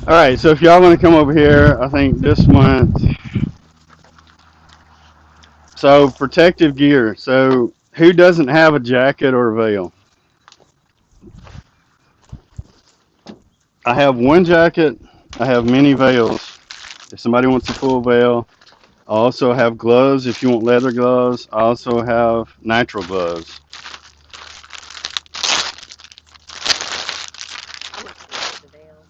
All right, so if y'all want to come over here, I think this month. So protective gear. So who doesn't have a jacket or a veil? I have one jacket. I have many veils. If somebody wants a full veil, I also have gloves. If you want leather gloves, I also have natural gloves. I would stick with the veil.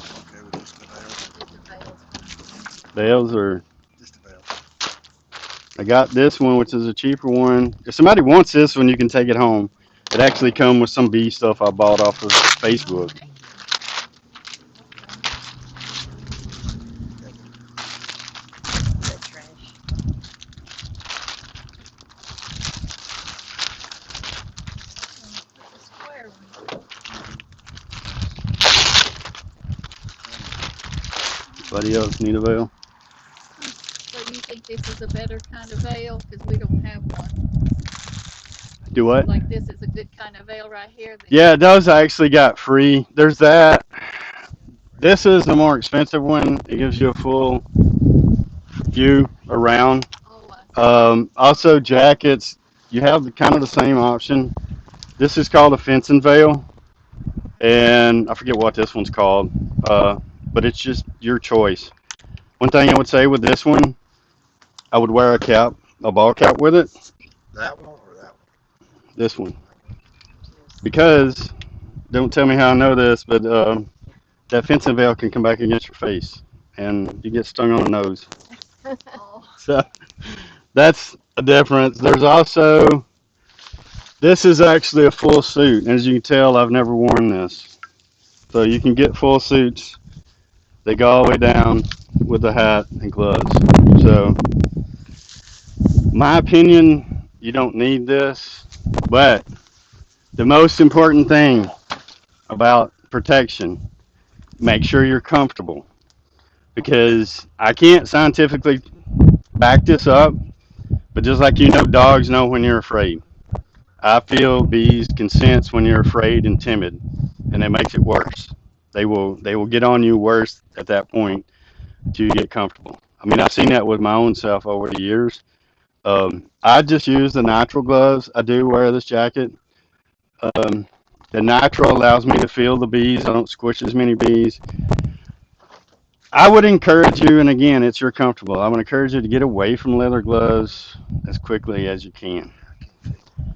I'm okay with just the veil. Just a veil's fine. Veils are. Just the veil. I got this one, which is a cheaper one. If somebody wants this one, you can take it home. It actually comes with some bee stuff I bought off of Facebook. Okay. That one. Good trash. That's a square one. Mm-hmm. Thank you. Anybody else need a veil? So you think this is a better kind of veil? Because we don't have one. Do what? Like this is a good kind of veil right here. Then. Yeah, those I actually got free. There's that. This is the more expensive one. It gives you a full view around. Oh, I see. Also, jackets. You have kind of the same option. This is called a fencing veil, and I forget what this one's called. Uh, but it's just your choice. One thing I would say with this one, I would wear a cap, a ball cap with it. That one or that one? This one, Yes. because don't tell me how I know this, but that fencing veil can come back against your face, and you get stung on the nose. Oh, So that's a difference. There's also this is actually a full suit. As you can tell, I've never worn this. So you can get full suits. They go all the way down with a hat and gloves. So my opinion, you don't need this. But the most important thing about protection, make sure you're comfortable. Because I can't scientifically back this up, but just like you know, dogs know when you're afraid. I feel bees can sense when you're afraid and timid, and it makes it worse. They will get on you worse at that point until you get comfortable. I mean, I've seen that with my own self over the years. I just use the natural gloves. I do wear this jacket. Um, the natural allows me to feel the bees. I don't squish as many bees. I would encourage you, and again, it's your comfortable. I would encourage you to get away from leather gloves as quickly as you can. Yeah, I can't feel it.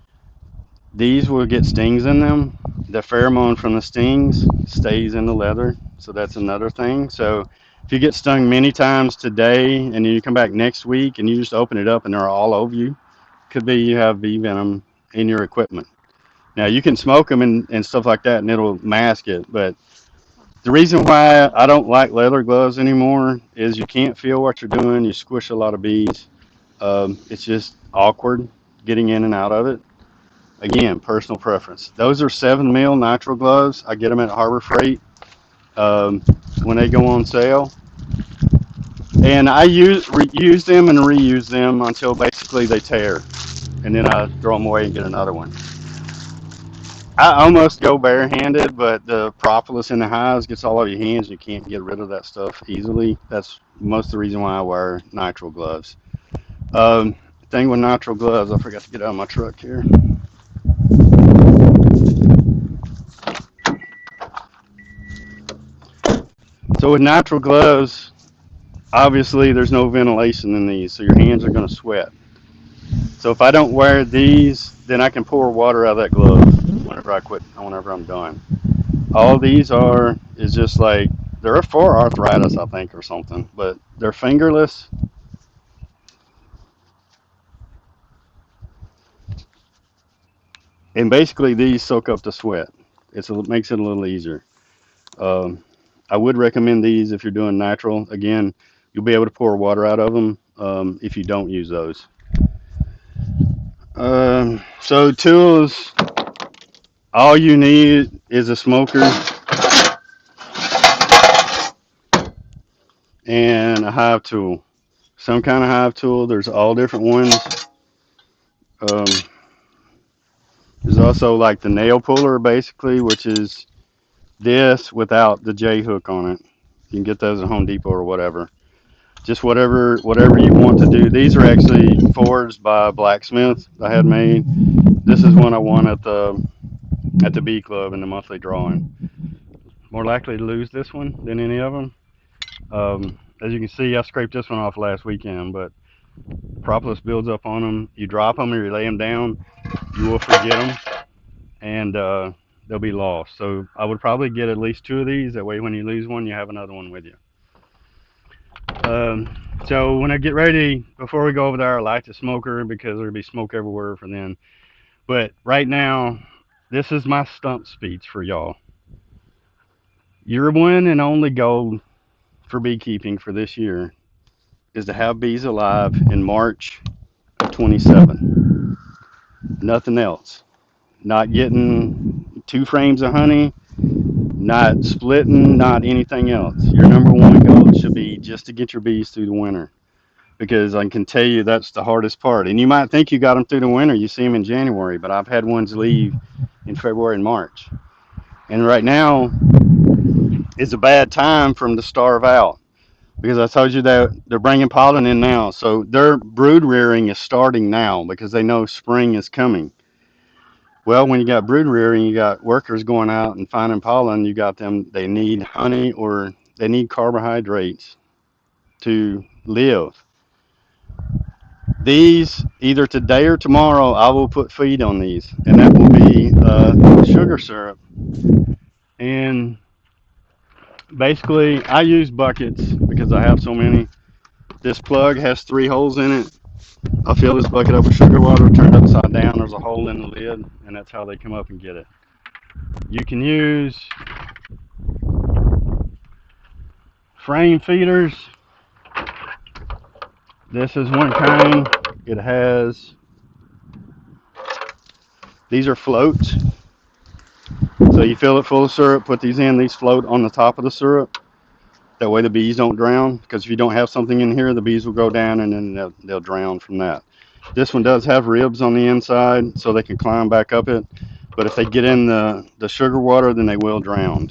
These will get stings in them. The pheromone from the stings stays in the leather, so that's another thing. So if you get stung many times today and then you come back next week and you just open it up and they're all over you, could be you have bee venom in your equipment. Now you can smoke them and stuff like that and it'll mask it, but the reason why I don't like leather gloves anymore is you can't feel what you're doing. You squish a lot of bees. It's just awkward getting in and out of it. Again, personal preference. Those are 7 mil natural gloves. I get them at Harbor Freight um, when they go on sale, and I use them and reuse them until basically they tear, and then I throw them away and get another one. I almost go barehanded, but the propolis in the hives gets all over your hands. You can't get rid of that stuff easily. That's most of the reason why I wear nitrile gloves. Um, Thing with nitrile gloves, I forgot to get out of my truck here. So with nitrile gloves, obviously there's no ventilation in these, so your hands are going to sweat. So if I don't wear these, then I can pour water out of that glove whenever I quit, whenever I'm done. All these are is just like they're for arthritis, I think, or something, but they're fingerless, and basically these soak up the sweat. It makes it a little easier. Um, I would recommend these if you're doing natural. Again, you'll be able to pour water out of them if you don't use those. So tools, all you need is a smoker and a hive tool. Some kind of hive tool. There's all different ones. Um, There's also like the nail puller, basically, which is this without the J hook on it. You can get those at Home Depot or whatever. Just whatever you want to do. These are actually forged by a blacksmith I had made. This is one I won at the bee club in the monthly drawing. More likely to lose this one than any of them. As you can see, I scraped this one off last weekend, but propolis builds up on them. You drop them or you lay them down, you will forget them, and they'll be lost. So I would probably get at least two of these. That way, when you lose one, you have another one with you. So when I get ready, before we go over there, I light the smoker because there'll be smoke everywhere for then. But right now, this is my stump speech for y'all. Your one and only goal for beekeeping for this year is to have bees alive in March of 27. Nothing else. Not getting 2 frames of honey, not splitting, not anything else. Your number one goal should be just to get your bees through the winter. Because I can tell you that's the hardest part. And you might think you got them through the winter, you see them in January, but I've had ones leave in February and March. And right now is a bad time for them to starve out because I told you that they're bringing pollen in now. So their brood rearing is starting now because they know spring is coming. Well, when you got brood rearing, you got workers going out and finding pollen. You got them, they need honey or they need carbohydrates to live. These, either today or tomorrow, I will put feed on these, and that will be sugar syrup. And basically, I use buckets because I have so many. This plug has 3 holes in it. I fill this bucket up with sugar water, turned upside down. There's a hole in the lid, and that's how they come up and get it. You can use frame feeders. This is one kind. It has, these are floats. So you fill it full of syrup, put these in, these float on the top of the syrup. That way the bees don't drown. Because if you don't have something in here, the bees will go down and then they'll drown from that. This one does have ribs on the inside so they can climb back up it. But if they get in the sugar water, then they will drown.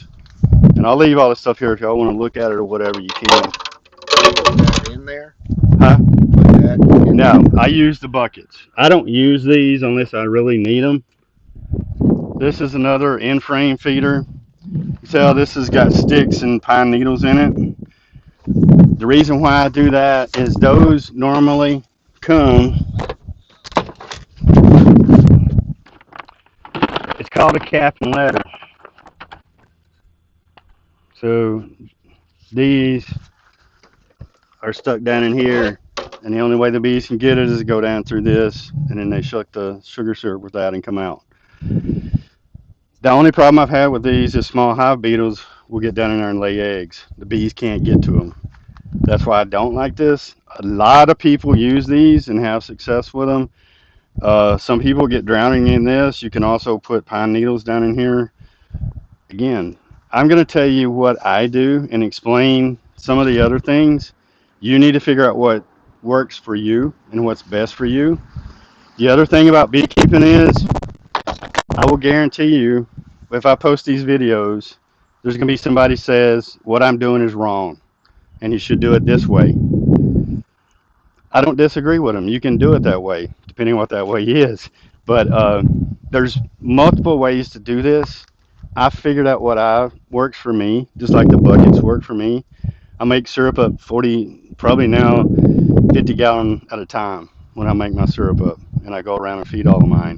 And I'll leave all this stuff here if y'all want to look at it or whatever you can. You put that in there? Huh? You put that in No, there? I use the buckets. I don't use these unless I really need them. This is another in-frame feeder. You see how this has got sticks and pine needles in it? The reason why I do that is those normally come, it's called a cap and letter. So these are stuck down in here, and the only way the bees can get it is to go down through this, and then they shuck the sugar syrup with that and come out. The only problem I've had with these is small hive beetles will get down in there and lay eggs. The bees can't get to them. That's why I don't like this. A lot of people use these and have success with them. Some people get drowning in this. You can also put pine needles down in here. Again, I'm going to tell you what I do and explain some of the other things. You need to figure out what works for you and what's best for you. The other thing about beekeeping is I will guarantee you if I post these videos, there's going to be somebody says what I'm doing is wrong and you should do it this way. I don't disagree with them. You can do it that way, depending on what that way is. But there's multiple ways to do this. I figured out what I works for me, just like the buckets work for me. I make syrup up 40, probably now 50 gallon at a time when I make my syrup up, and I go around and feed all of mine.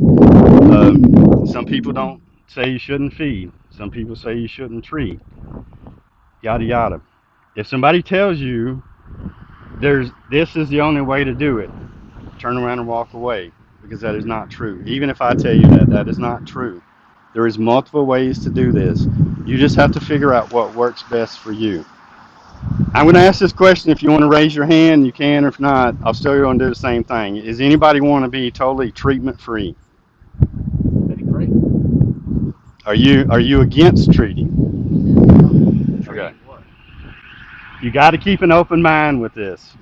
Some people don't say you shouldn't feed. Some people say you shouldn't treat. Yada yada. If somebody tells you there's this is the only way to do it, turn around and walk away because that is not true. Even if I tell you that, that is not true. There is multiple ways to do this. You just have to figure out what works best for you. I'm going to ask this question. If you want to raise your hand, you can. If not, I'll still going to do the same thing. Is anybody want to be totally treatment free? That'd be great. Are you against treating? Yeah. Okay. Treating what? You got to keep an open mind with this.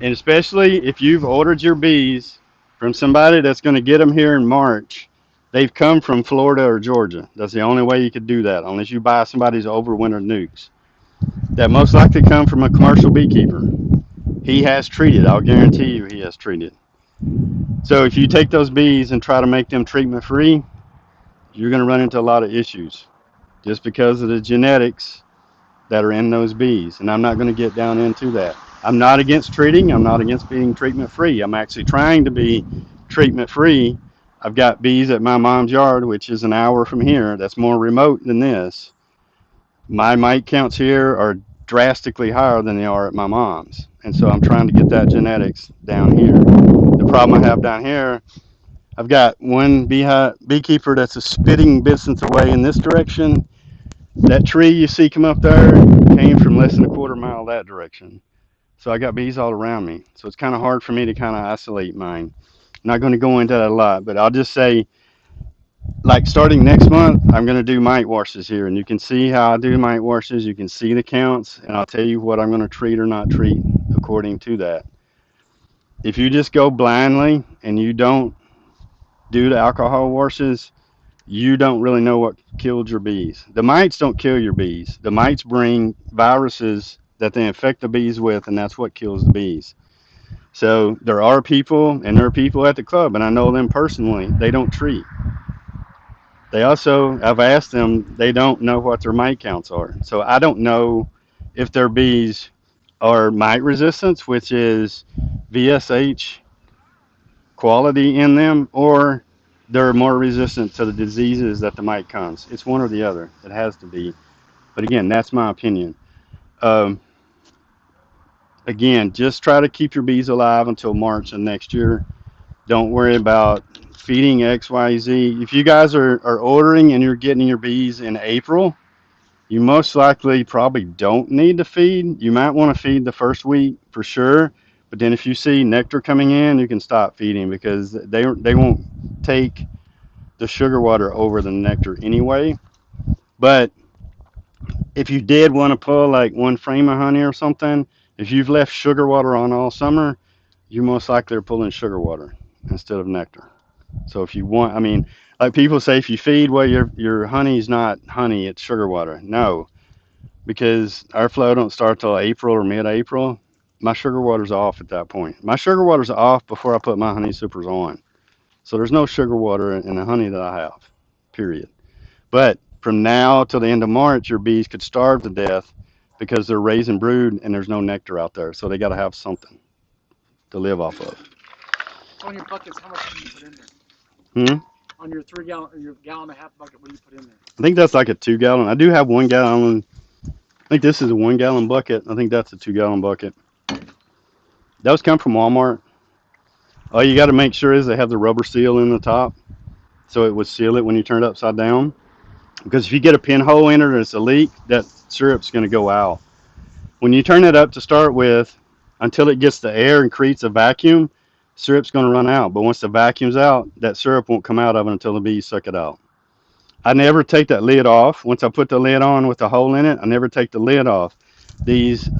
And especially if you've ordered your bees from somebody that's going to get them here in March, They've come from Florida or Georgia. That's the only way you could do that, unless you buy somebody's overwintered nukes. That most likely come from a commercial beekeeper. He has treated. I'll guarantee you he has treated. So if you take those bees and try to make them treatment free, you're going to run into a lot of issues just because of the genetics that are in those bees. And I'm not going to get down into that. I'm not against treating. I'm not against being treatment free. I'm actually trying to be treatment free. I've got bees at my mom's yard, which is an hour from here. That's more remote than this. My mite counts here are drastically higher than they are at my mom's. And so I'm trying to get that genetics down here. The problem I have down here, I've got one beekeeper that's a spitting distance away in this direction. That tree you see come up there came from less than a quarter mile that direction. So I got bees all around me. So it's kind of hard for me to kind of isolate mine. I'm not going to go into that a lot, but I'll just say, like starting next month, I'm going to do mite washes here, and you can see how I do mite washes. You can see the counts, and I'll tell you what I'm going to treat or not treat according to that. If you just go blindly and you don't do the alcohol washes, you don't really know what killed your bees. The mites don't kill your bees. The mites bring viruses that they infect the bees with, and that's what kills the bees. So there are people, and there are people at the club, and I know them personally. They don't treat. They also, I've asked them, they don't know what their mite counts are. So I don't know if their bees are mite resistance, which is VSH quality in them, or they're more resistant to the diseases that the mite comes. It's one or the other. It has to be. But again, that's my opinion. Um, Again, just try to keep your bees alive until March of next year. Don't worry about feeding XYZ. If you guys are ordering and you're getting your bees in April, you most likely probably don't need to feed. You might want to feed the first week for sure. But then if you see nectar coming in, you can stop feeding because they won't take the sugar water over the nectar anyway. But if you did want to pull like one frame of honey or something, if you've left sugar water on all summer, you most likely are pulling sugar water instead of nectar. So if you want, I mean, like people say, if you feed, well, your honey's not honey, it's sugar water. No, because our flow don't start till April or mid-April. My sugar water's off at that point. My sugar water's off before I put my honey supers on. So there's no sugar water in the honey that I have. Period. But from now till the end of March, your bees could starve to death because they're raising brood and there's no nectar out there. So they got to have something to live off of. On your buckets, how much do you put in there? Hmm? On your 3 gallon or your gallon and a half bucket, what do you put in there? I think that's like a 2 gallon. I do have 1 gallon. I think this is a 1 gallon bucket. I think that's a 2 gallon bucket. Those come from Walmart. All you got to make sure is they have the rubber seal in the top, so it would seal it when you turn it upside down. Because if you get a pinhole in it or it's a leak, that syrup's going to go out. When you turn it up to start with, until it gets the air and creates a vacuum, syrup's going to run out. But once the vacuum's out, that syrup won't come out of it until the bees suck it out. I never take that lid off. Once I put the lid on with the hole in it, I never take the lid off. These,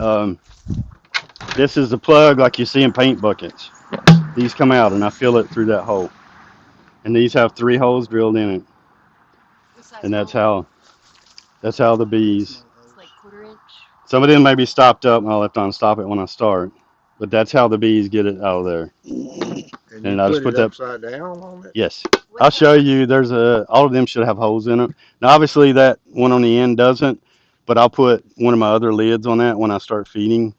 this is the plug like you see in paint buckets. These come out and I fill it through that hole. And these have 3 holes drilled in it. What size And that's hole? how the bees. It's like quarter inch. Some of them may be stopped up, and I'll have to stop it when I start. But that's how the bees get it out of there. And you And I just put put it that. upside down on it? Yes, What I'll show size? you. There's a. All of them should have holes in it. Now, obviously, that one on the end doesn't. But I'll put one of my other lids on that when I start feeding,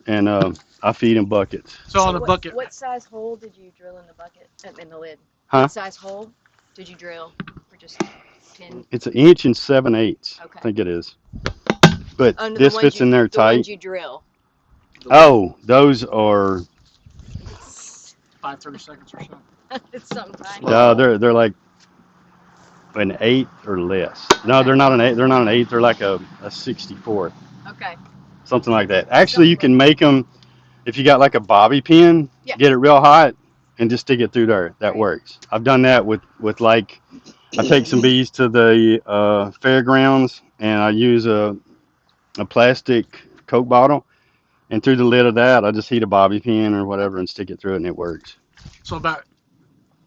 and I feed in buckets. So on the What bucket, what size hole did you drill in the bucket in the lid? Huh? What size hole did you drill? Or just pin? It's an inch and 7/8. I Okay. think it is. But Under this fits in there the tight. ones you drill. the lid, Oh, those are. It's 5/32 or so. it's something tiny. No, Small. they're like an eighth or less. No, Okay. they're not an eighth. They're not an eighth. They're like a 64th, Okay. something like that. Actually, you Something can like that. make them if you got like a bobby pin, Yeah. get it real hot, and just stick it through there. That Right. works. I've done that with like I take some bees to the fairgrounds and I use a plastic Coke bottle, and through the lid of that, I just heat a bobby pin or whatever and stick it through it, and it works. So about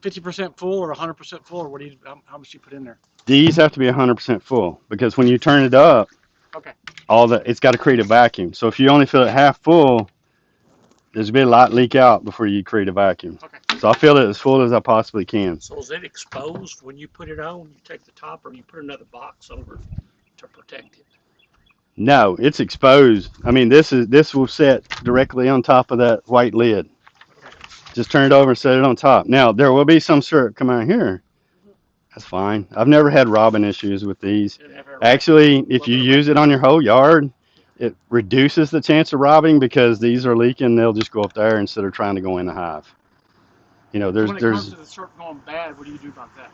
50% full or 100% full, or what do you? How much do you put in there? These have to be 100% full because when you turn it up, Okay. all that it's got to create a vacuum. So if you only fill it half full, there's gonna be a lot leak out before you create a vacuum. Okay. So I fill it as full as I possibly can. So is it exposed when you put it on? You take the top, or you put another box over to protect it? No, it's exposed. I mean, this will set directly on top of that white lid. Okay. Just turn it over and set it on top. Now there will be some syrup come out here. That's fine. I've never had robbing issues with these. It have a Actually, if little you bit of use it on your whole yard, it reduces the chance of robbing because these are leaking. They'll just go up there instead of trying to go in the hive. You know, And there's when it comes there's to the syrup going bad, what do you do about that?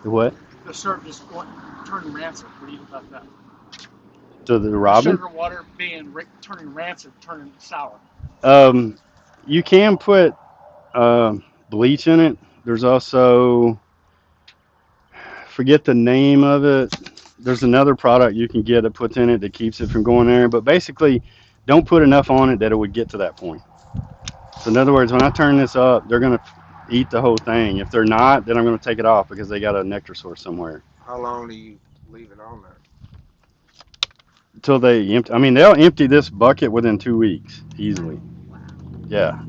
what The syrup just going, turning rancid. What do you do about that? to the The robbing. sugar water being turning rancid, turning sour. Um, you can put bleach in it. There's also forget the name of it. There's another product you can get that puts in it that keeps it from going there. But basically, don't put enough on it that it would get to that point. So in other words, when I turn this up, they're gonna eat the whole thing. If they're not, then I'm gonna take it off because they got a nectar source somewhere How long do you leave it on there? until they empty. I mean, they'll empty this bucket within 2 weeks easily. Wow. Yeah,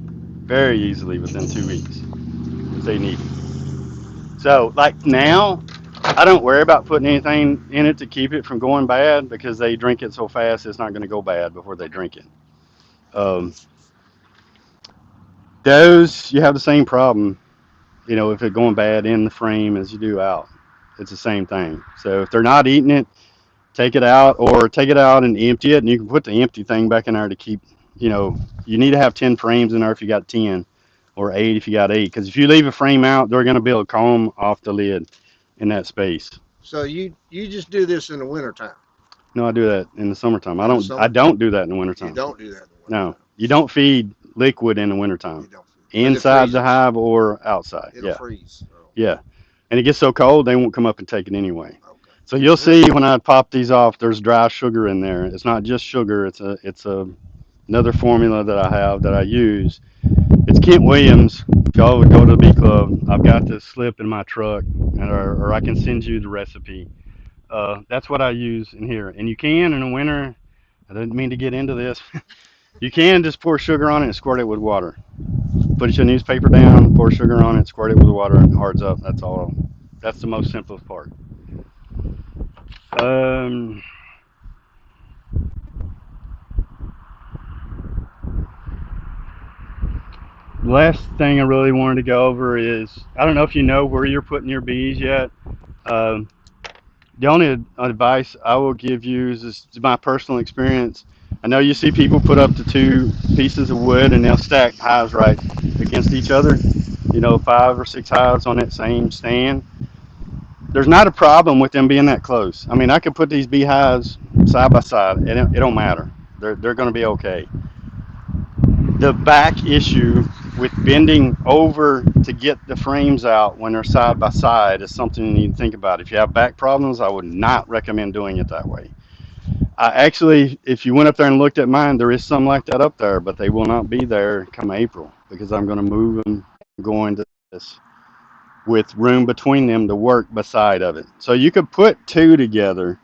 very easily within 2 weeks if they need it. So like now, I don't worry about putting anything in it to keep it from going bad because they drink it so fast it's not going to go bad before they Okay. drink it. Um, those you have the same problem, you know, if it's going bad in the frame as you do out. It's the same thing. So if they're not eating it, take it out or take it out and empty it, and you can put the empty thing back in there to keep. You know, you need to have 10 frames in there if you got 10, or 8 if you got 8. Because if you leave a frame out, they're going to be able to comb off the lid in that space. So you just do this in the wintertime. No, I do that in the summertime. I In the don't. I summertime, don't do that in the you wintertime. don't do that in the No, wintertime. you don't feed liquid in the wintertime You don't feed because it inside the freezes. hive or outside. It'll Yeah, freeze. Oh, yeah. And it gets so cold they won't come up and take it anyway. okay. So you'll This see when I pop these off, there's dry sugar in there. It's not just sugar. It's a another formula that I have that I use. It's Kent Williams. If y'all would go to the bee club, I've got this slip in my truck, or I can send you the recipe. That's what I use in here. And you can in the winter. I didn't mean to get into this. You can just pour sugar on it and squirt it with water. Put your newspaper down, pour sugar on it, squirt it with water, and it hards up. That's all. That's the most simplest part. Um, Last thing I really wanted to go over is I don't know if you know where you're putting your bees yet. Um, the only advice I will give you is my personal experience. I know you see people put up the two pieces of wood and they'll stack hives right against each other. You know, 5 or 6 hives on that same stand. There's not a problem with them being that close. I mean, I could put these beehives side by side, and it don't matter. They're going to be okay. The back issue with bending over to get the frames out when they're side by side is something you need to think about. If you have back problems, I would not recommend doing it that way. I actually, if you went up there and looked at mine, there is some like that up there, but they will not be there come April because I'm going to move them going to this with room between them to work beside of it. So you could put two together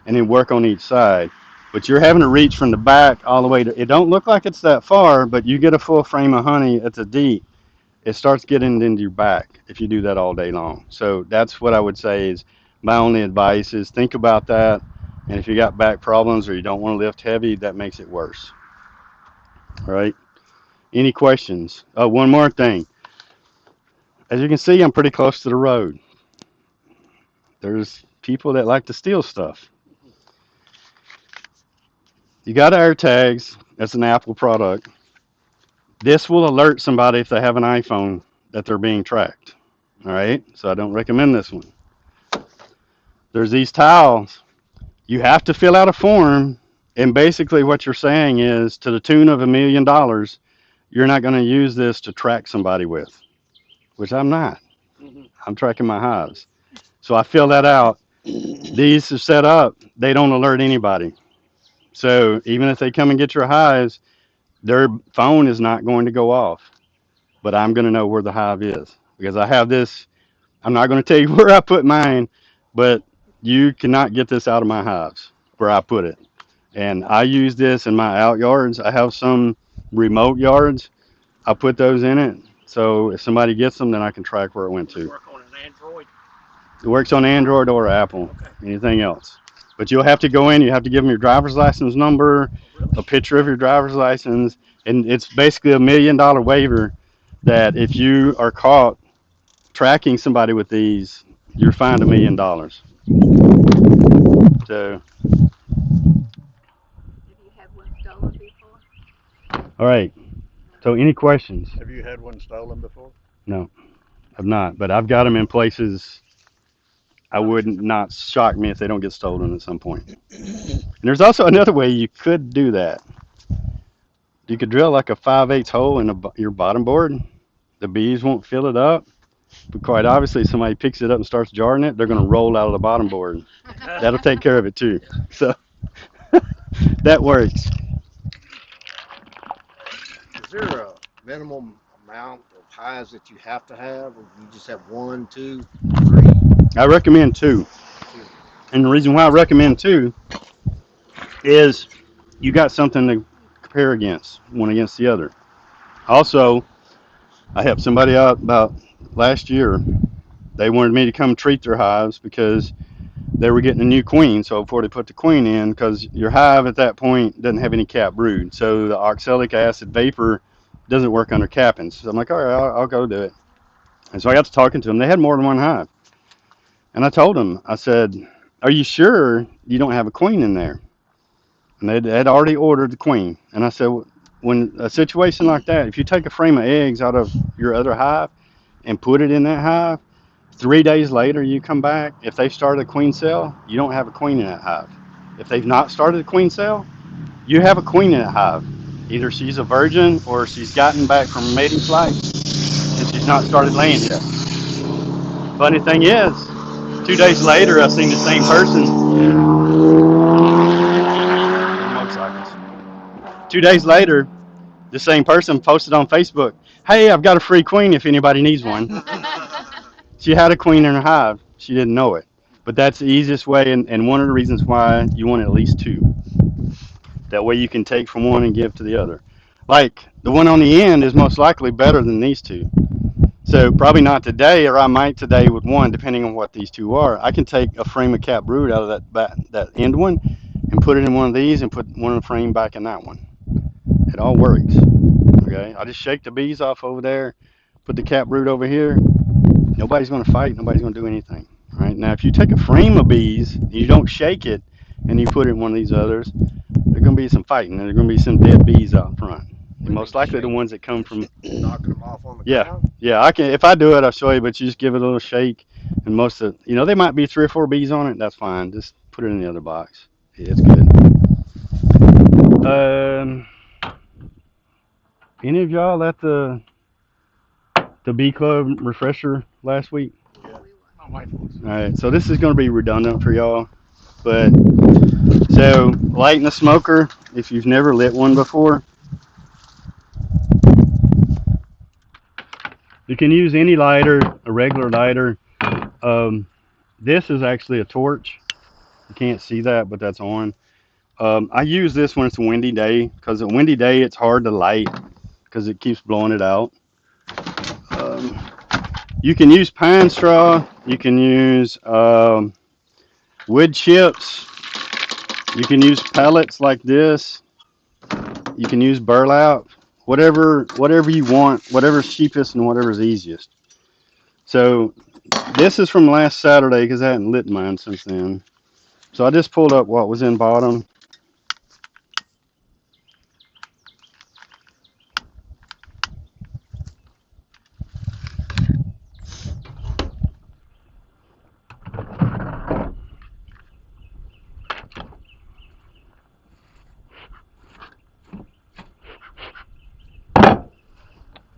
and then work on each side. But you're having to reach from the back all the way to. It don't look like it's that far, but you get a full frame of honey at the deep. It starts getting into your back if you do that all day long. So that's what I would say is my only advice is think about that. And if you got back problems or you don't want to lift heavy, that makes it worse. All right. Any questions? Oh, one more thing. As you can see, I'm pretty close to the road. There's people that like to steal stuff. You got air tags. That's an Apple product. This will alert somebody if they have an iPhone that they're being tracked. All right, so I don't recommend this one. There's these towels. You have to fill out a form, and basically what you're saying is to the tune of $1 million, you're not going to use this to track somebody with, which I'm not. Mm-hmm. I'm tracking my hives. So I fill that out. These are set up, they don't alert anybody. So even if they come and get your hives, their phone is not going to go off, but I'm going to know where the hive is. because I have this. I'm not going to tell you where I put mine, but you cannot get this out of my hives where I put it. And I use this in my out yards. I have some remote yards. I put those in it. So if somebody gets them, then I can track where it went Does it to. work on an Android? It works on Android or Apple, Okay. anything else. But you'll have to go in, you have to give them your driver's license number, Oh, really? a picture of your driver's license, and it's basically $1 million waiver that if you are caught tracking somebody with these, you're fined $1 million. So, Have you had one stolen before? all right. So, any questions? Have you had one stolen before? No, I've not, but I've got them in places I Well, wouldn't not shock me if they don't get stolen at some point. And there's also another way you could do that. You could drill like a 5/8 hole in your bottom board. The bees won't fill it up, but quite obviously, if somebody picks it up and starts jarring it, they're going to roll out of the bottom board. That'll take care of it too. So that works. Is there a minimum amount of hives that you have to have, or you just have one, two, three, I recommend two, two? and the reason why I recommend two is you got something to compare against, one against the other. Also, I helped somebody out about last year. They wanted me to come treat their hives because they were getting a new queen. So before they put the queen in, because your hive at that point doesn't have any cap brood, so the oxalic acid vapor doesn't work under cappings. So I'm like, all right, I'll go do it. And so I got to talking to them. They had more than one hive, and I told them, I said, "Are you sure you don't have a queen in there?" And they had already ordered the queen. And I said, when a situation like that, if you take a frame of eggs out of your other hive and put it in that hive, 3 days later you come back, if they've started a queen cell, you don't have a queen in that hive. If they've not started a queen cell, you have a queen in that hive. Either she's a virgin or she's gotten back from mating flight and she's not started laying yet. Funny thing is, 2 days later I seen the same person. Motorcycles. 2 days later, the same person posted on Facebook, "Hey, I've got a free queen if anybody needs one." She had a queen in her hive. She didn't know it. But that's the easiest way, and one of the reasons why you want at least two. That way you can take from one and give to the other. Like the one on the end is most likely better than these two. So probably not today, or I might today with one, depending on what these two are. I can take a frame of cap brood out of that end one and put it in one of these and put one of the frame back in that one. It all works. Okay, I just shake the bees off over there, put the cap brood over here. Nobody's going to fight. Nobody's going to do anything. All right. Now, if you take a frame of bees, and you don't shake it, and you put it in one of these others, there's going to be some fighting, and there's going to be some dead bees out front. And What do you most mean likely the shake? ones that come from, Knocking them off on the yeah, ground? yeah. I can if I do it, I'll show you. But you just give it a little shake, and most of they might be 3 or 4 bees on it. That's fine. Just put it in the other box. Yeah, it's good. Um, any of y'all at the bee club refresher last week? Yeah. We were. My wife was. All right, so this is going to be redundant for y'all, but so lighting a smoker, if you've never lit one before, you can use any lighter, a regular lighter. Um, this is actually a torch. You can't see that, but that's on. I use this when it's a windy day because a windy day it's hard to light because it keeps blowing it out. Um, you can use pine straw. You can use wood chips. You can use pellets like this. You can use burlap, whatever you want, whatever's cheapest and whatever's easiest. So this is from last Saturday because I hadn't lit mine since then. So I just pulled up what was in bottom.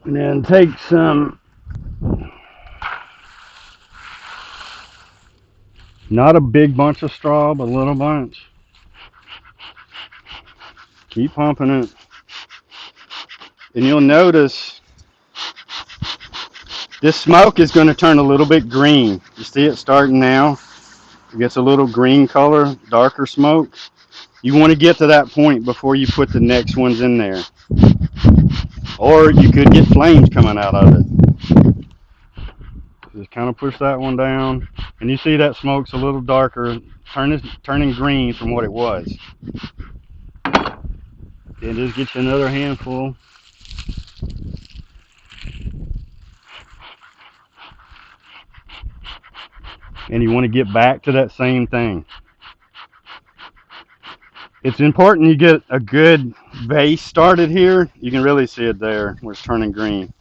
And then take some, not a big bunch of straw, but a little bunch. Keep pumping it. And you'll notice This smoke is going to turn a little bit green. You see it starting now? It gets a little green color, darker smoke. You want to get to that point before you put the next ones in there. Or you could get flames coming out of it. Just kind of push that one down. And you see that smoke's a little darker, turning green from what it was. Then just get you another handful. And you want to get back to that same thing. It's important you get a good base started here. You can really see it there where it's turning green.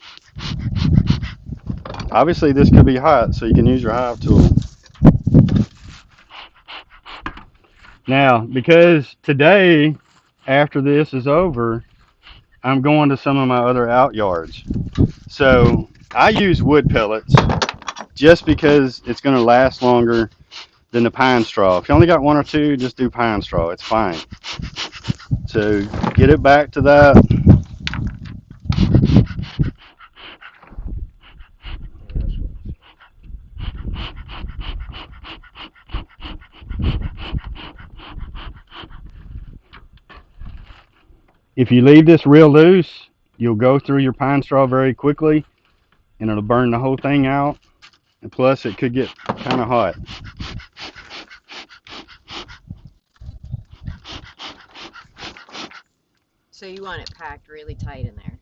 Obviously this could be hot, so you can use your hive tool. Now, because today, after this is over, I'm going to some of my other out yards. So I use wood pellets just because it's going to last longer than the pine straw. If you only got one or two, just do pine straw. It's fine. So get it back to that. If you leave this real loose, you'll go through your pine straw very quickly and it'll burn the whole thing out. And plus, it could get kind of hot. So you want it packed really tight in there.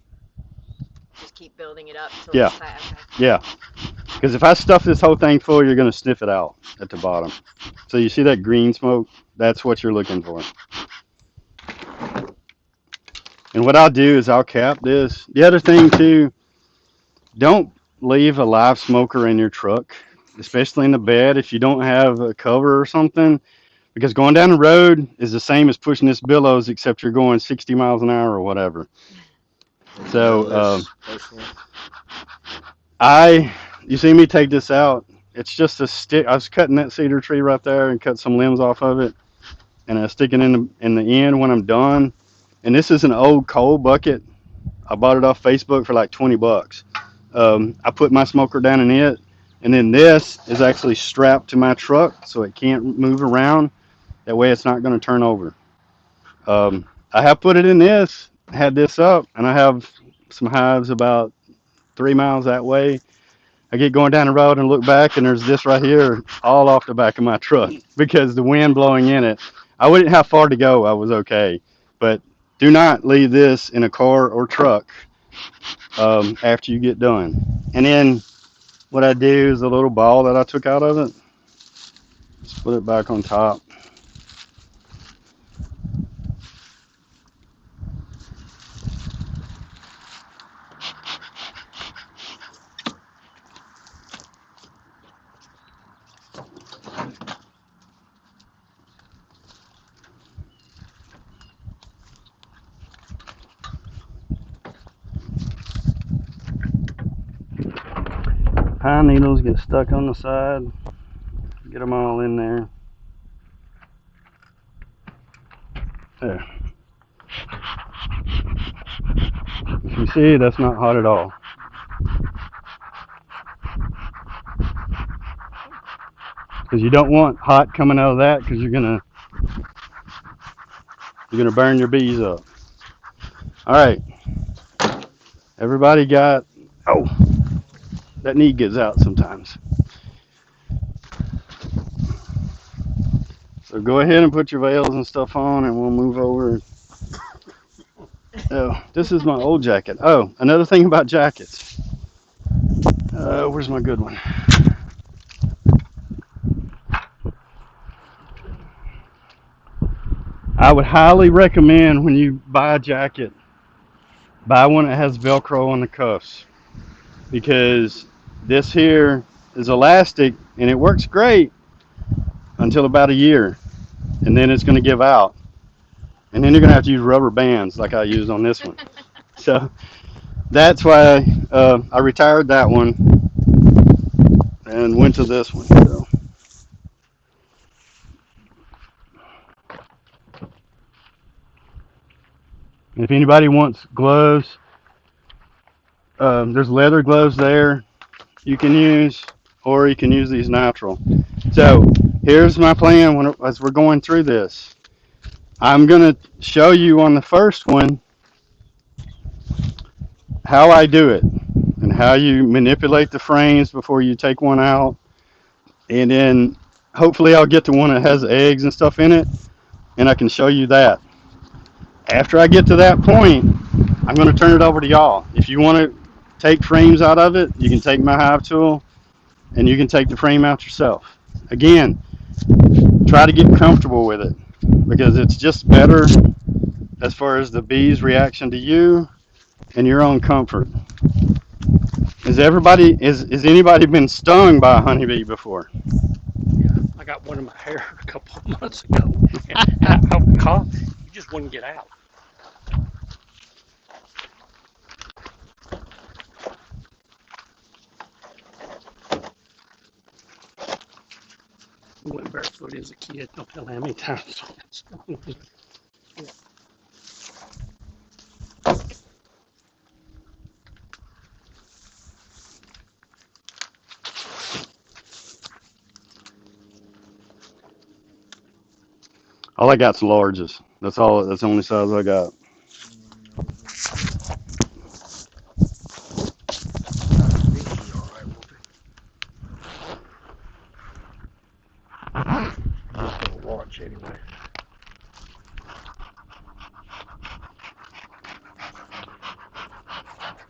Just keep building it up till Yeah. it's tight. Okay. Yeah. Because if I stuff this whole thing full, you're going to sniff it out at the bottom. So you see that green smoke? That's what you're looking for. And what I'll do is I'll cap this. The other thing, too, don't leave a live smoker in your truck, especially in the bed if you don't have a cover or something. Because going down the road is the same as pushing this billows, except you're going 60 miles an hour or whatever. So you see me take this out. It's just a stick. I was cutting that cedar tree right there and cut some limbs off of it, and I stick it in the end when I'm done. And this is an old coal bucket. I bought it off Facebook for like $20. I put my smoker down in it, and then this is actually strapped to my truck so it can't move around. That way, it's not going to turn over. I have put it in this, had this up, and I have some hives about 3 miles that way. I get going down the road and look back, and there's this right here all off the back of my truck because the wind blowing in it. I wouldn't have far to go. I was okay. But do not leave this in a car or truck after you get done. And then what I do is a little ball that I took out of it, just put it back on top. Pine needles get stuck on the side. Get them all in there. There. If you see, that's not hot at all. Because you don't want hot coming out of that because you're gonna burn your bees up. All right. Everybody got, oh, that need gets out sometimes. So go ahead and put your veils and stuff on and we'll move over. Oh, this is my old jacket. Oh, another thing about jackets. Where's my good one? I would highly recommend when you buy a jacket, buy one that has Velcro on the cuffs. Because this here is elastic and it works great until about a year. And then it's going to give out. And then you're going to have to use rubber bands like I used on this one. So that's why I retired that one and went to this one. So. If anybody wants gloves, there's leather gloves there. you can use, or you can use these natural. So here's my plan as we're going through this. I'm going to show you on the first one how I do it and how you manipulate the frames before you take one out. And then hopefully I'll get to one that has eggs and stuff in it and I can show you that. After I get to that point, I'm going to turn it over to y'all. If you want to take frames out of it, you can take my hive tool and you can take the frame out yourself. Again, try to get comfortable with it because it's just better as far as the bees' reaction to you and your own comfort. Is anybody been stung by a honeybee before? Yeah, I got one in my hair a couple of months ago, and I would cough. You just wouldn't get out. I went barefoot as a kid. Don't tell how many times. All I got's larges. That's all. That's the only size I got. Think you'll be all right, Wolfie. I'm just gonna watch anyway.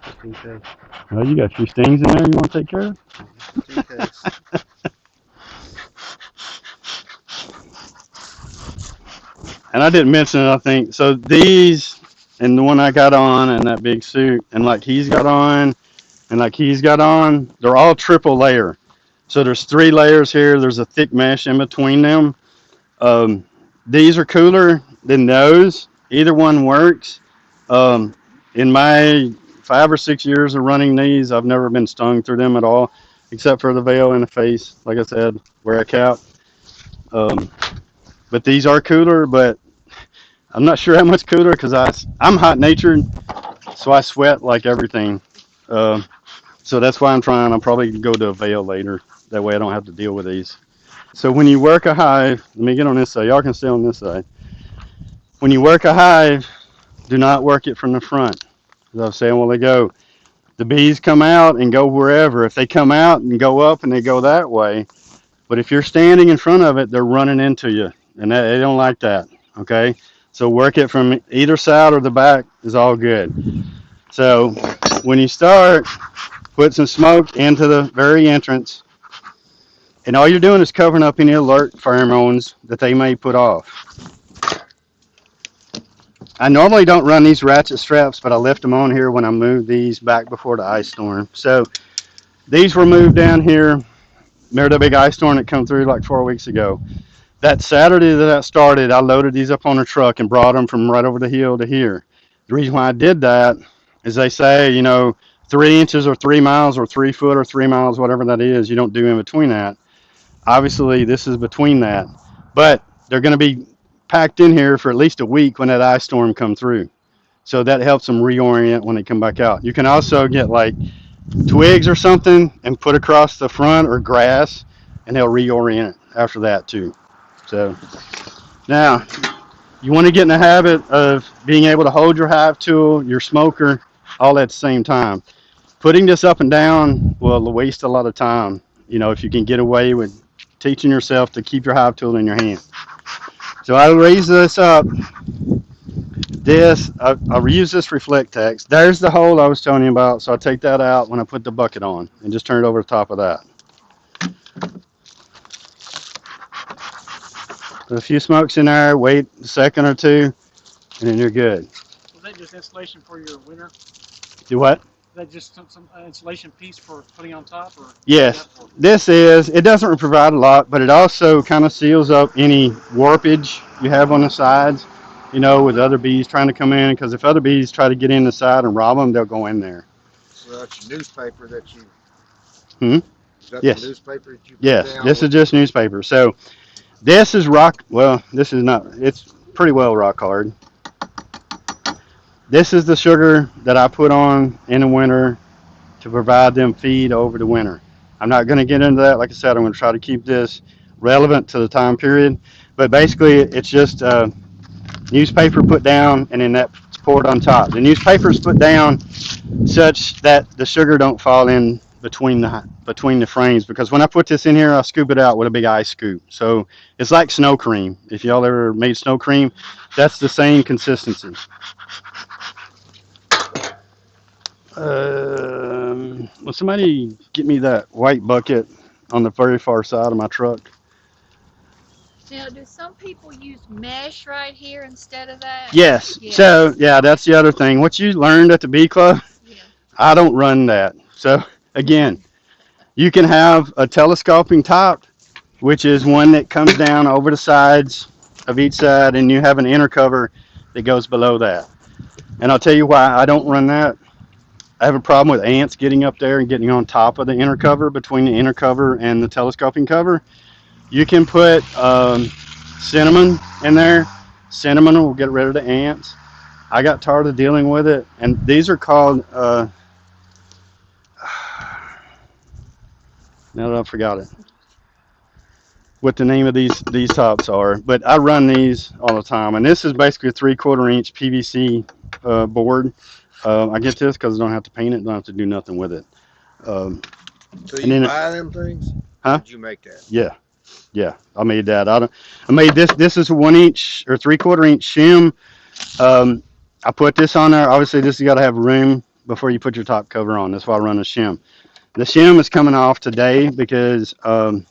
Just in case. Well, you got a few stings in there you want to take care of? Just in case. And I didn't mention it, I think. So these and the one I got on and that big suit and like he's got on and like he's got on, they're all triple layer. So there's 3 layers here. There's a thick mesh in between them. Um, these are cooler than those. Either one works. Um, in my 5 or 6 years of running these, I've never been stung through them at all, except for the veil in the face. Like I said, wear a cap. Um, but these are cooler, but I'm not sure how much cooler because I'm hot natured, so I sweat like everything. Um, so that's why I'm trying. I'll probably go to a veil later. That way I don't have to deal with these. So when you work a hive, let me get on this side. Y'all can stay on this side. When you work a hive, do not work it from the front. As I was saying a while ago, the bees come out and go wherever. If they come out and go up and they go that way, but if you're standing in front of it, they're running into you, and they don't like that. Okay, so work it from either side or the back is all good. So when you start, put some smoke into the very entrance, and all you're doing is covering up any alert pheromones that they may put off. I normally don't run these ratchet straps, but I left them on here when I moved these back before the ice storm. So these were moved down here. Remember the big ice storm that come through like 4 weeks ago? That Saturday that started, I loaded these up on a truck and brought them from right over the hill to here. The reason why I did that is they say, 3 inches or 3 miles or 3 foot or 3 miles, whatever that is, you don't do in between that. Obviously, this is between that, but they're going to be packed in here for at least a week when that ice storm come through. So that helps them reorient when they come back out. You can also get like twigs or something and put across the front or grass, and they'll reorient after that too. So now you want to get in the habit of being able to hold your hive tool, your smoker, all at the same time. Putting this up and down will waste a lot of time. If you can get away with teaching yourself to keep your hive tool in your hand. So I raise this up. I'll reuse this reflect text. There's the hole I was telling you about. So I'll take that out when I put the bucket on and just turn it over the top of that. Put a few smokes in there, wait a second or two, and then you're good. Was that just insulation for your winter? Do what? Is that just some insulation piece for putting on top, or what is that Yes, for? it doesn't provide a lot, but it also kind of seals up any warpage you have on the sides, with other bees trying to come in. Because if other bees try to get in the side and rob them, they'll go in there. So that's your newspaper that you. Hmm? Is that the Yes, newspaper that you put yes, down this is with? just newspaper. So this is well, this is not, it's pretty well rock hard. This is the sugar that I put on in the winter to provide them feed over the winter. I'm not going to get into that. Like I said, I'm going to try to keep this relevant to the time period. But basically, it's just newspaper put down, and then that's poured on top. The newspaper is put down such that the sugar don't fall in between the frames. Because when I put this in here, I scoop it out with a big ice scoop. So it's like snow cream. If y'all ever made snow cream, that's the same consistency. Will somebody get me that white bucket on the very far side of my truck? Now, do some people use mesh right here instead of that? Yes. So Yes. yeah, that's the other thing. What you learned at the bee club, Yeah. I don't run that. So again, you can have a telescoping top, which is one that comes down over the sides of each side, and you have an inner cover that goes below that. And I'll tell you why I don't run that. I have a problem with ants getting up there and getting on top of the inner cover between the inner cover and the telescoping cover. You can put cinnamon in there. Cinnamon will get rid of the ants. I got tired of dealing with it, and these are called. Now that I forgot it, what the name of these tops are, but I run these all the time, and this is basically a 3/4 inch PVC board. I get this because I don't have to paint it, don't have to do nothing with it. Um, So and you then, buy them things, or huh? did you make that? Yeah, yeah, I made that. I made this. This is a 1 inch or 3/4 inch shim. Um, I put this on there. Obviously, this has got to have room before you put your top cover on. That's why I run a shim. The shim is coming off today because I'm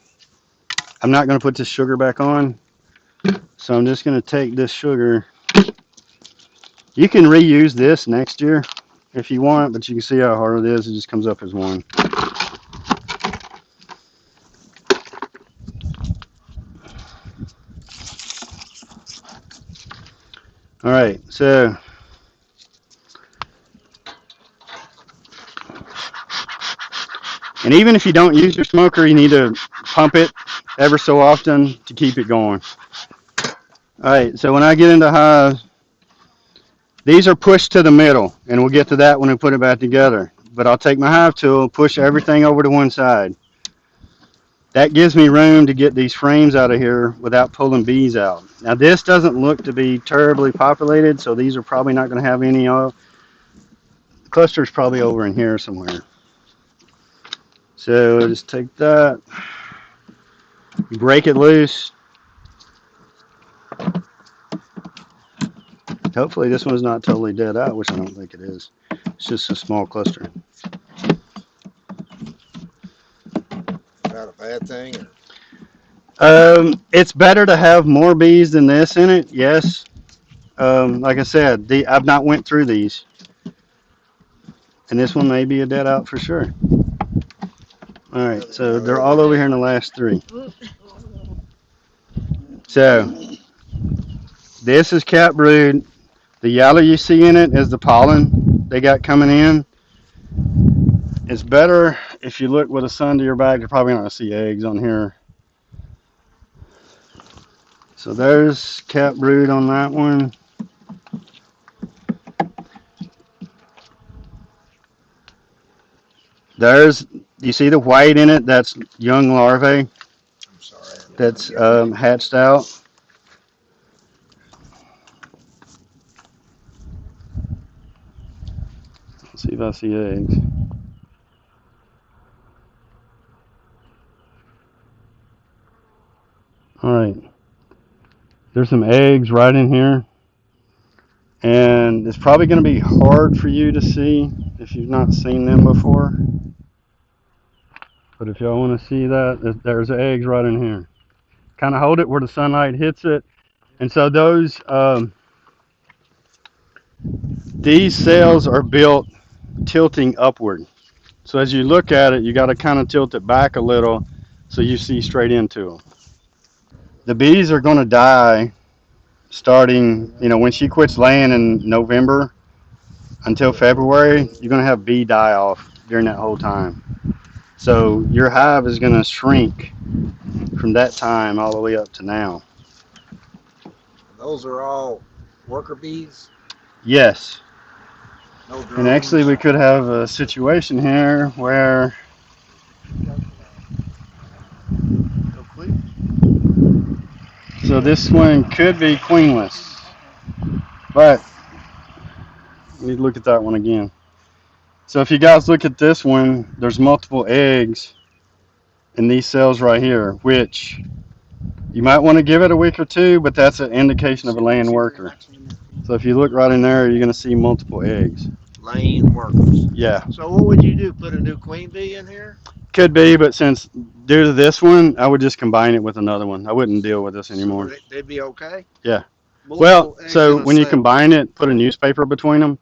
not going to put this sugar back on. So I'm just going to take this sugar. You can reuse this next year if you want, but you can see how hard it is. It just comes up as one. All right, so and even if you don't use your smoker, you need to pump it ever so often to keep it going. All right, so when I get into hives, these are pushed to the middle, and we'll get to that when we put it back together. But I'll take my hive tool, push everything over to one side. That gives me room to get these frames out of here without pulling bees out. Now this doesn't look to be terribly populated, so these are probably not going to have any. The cluster's probably over in here somewhere. So just take that, break it loose. Hopefully this one's not totally dead out, which I don't think it is. It's just a small cluster. Is that a bad thing? Or? It's better to have more bees than this in it, yes. Like I said, I've not went through these, and this one may be a dead out for sure. All right, so they're all over here in the last three. So this is cap brood. The yellow you see in it is the pollen they got coming in. It's better if you look with the sun to your back. You're probably not gonna see eggs on here. So there's cap brood on that one. There's, you see the white in it? That's young larvae I'm sorry. that's hatched out. Let's see if I see eggs. All right, there's some eggs right in here, and it's probably going to be hard for you to see if you've not seen them before. But if y'all want to see that, there's eggs right in here. Kind of hold it where the sunlight hits it, and so these cells are built tilting upward. So as you look at it, you got to kind of tilt it back a little so you see straight into them. The bees are going to die starting, when she quits laying in November until February, you're going to have bee die off during that whole time. So your hive is going to shrink from that time all the way up to now. Those are all worker bees. Yes. No And actually, drones. we could have a situation here where So this one could be queenless, but we need to look at that one again. So if you guys look at this one, there's multiple eggs in these cells right here, which you might want to give it a week or two, but that's an indication of a laying worker. So if you look right in there, you're going to see multiple eggs. Laying workers. Yeah, So what would you do? Put a new queen bee in here? could be, but since due to this one, I would just combine it with another one. I wouldn't deal with this So anymore. they'd be okay? Yeah. Well, Multiple eggs so in a when you cell. combine it, put a newspaper between them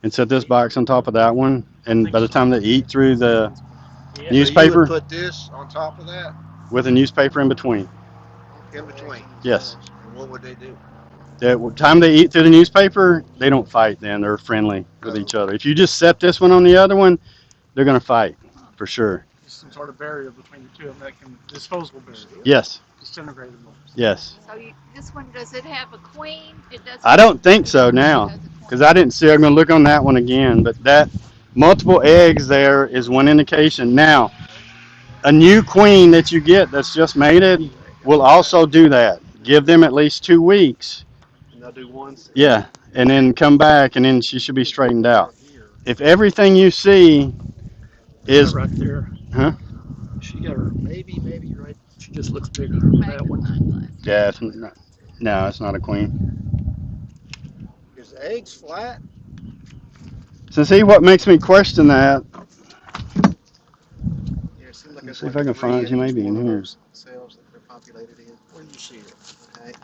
and set this box on top of that one. And by the time they eat through the Yeah. So you would newspaper, put this on top of that with a newspaper in between. in between. Yes. And what would they do? The time they eat through the newspaper, they don't fight then. They're friendly with each other. If you just set this one on the other one, they're going to fight for sure. Just some sort of barrier between the two of them that can disposable barrier, Yes. disintegrated. Yes. So this one, does it have a queen? It doesn't. I don't think so now because I didn't see. I'm going to look on that one again. But that multiple eggs there is one indication. Now, a new queen that you get that's just mated will also do that. Give them at least 2 weeks. And they'll do one. Yeah. And then come back and then she should be straightened out. If everything you see is, right there. huh? She got her maybe right. She just looks bigger. That one. Yeah, it's not, no, it's not a queen. Is the eggs flat? So see what makes me question that. Yeah, it seems like Let's it's see if like I can three find. in She may each be one in of here. those cells that they're populated in. Where do you see it?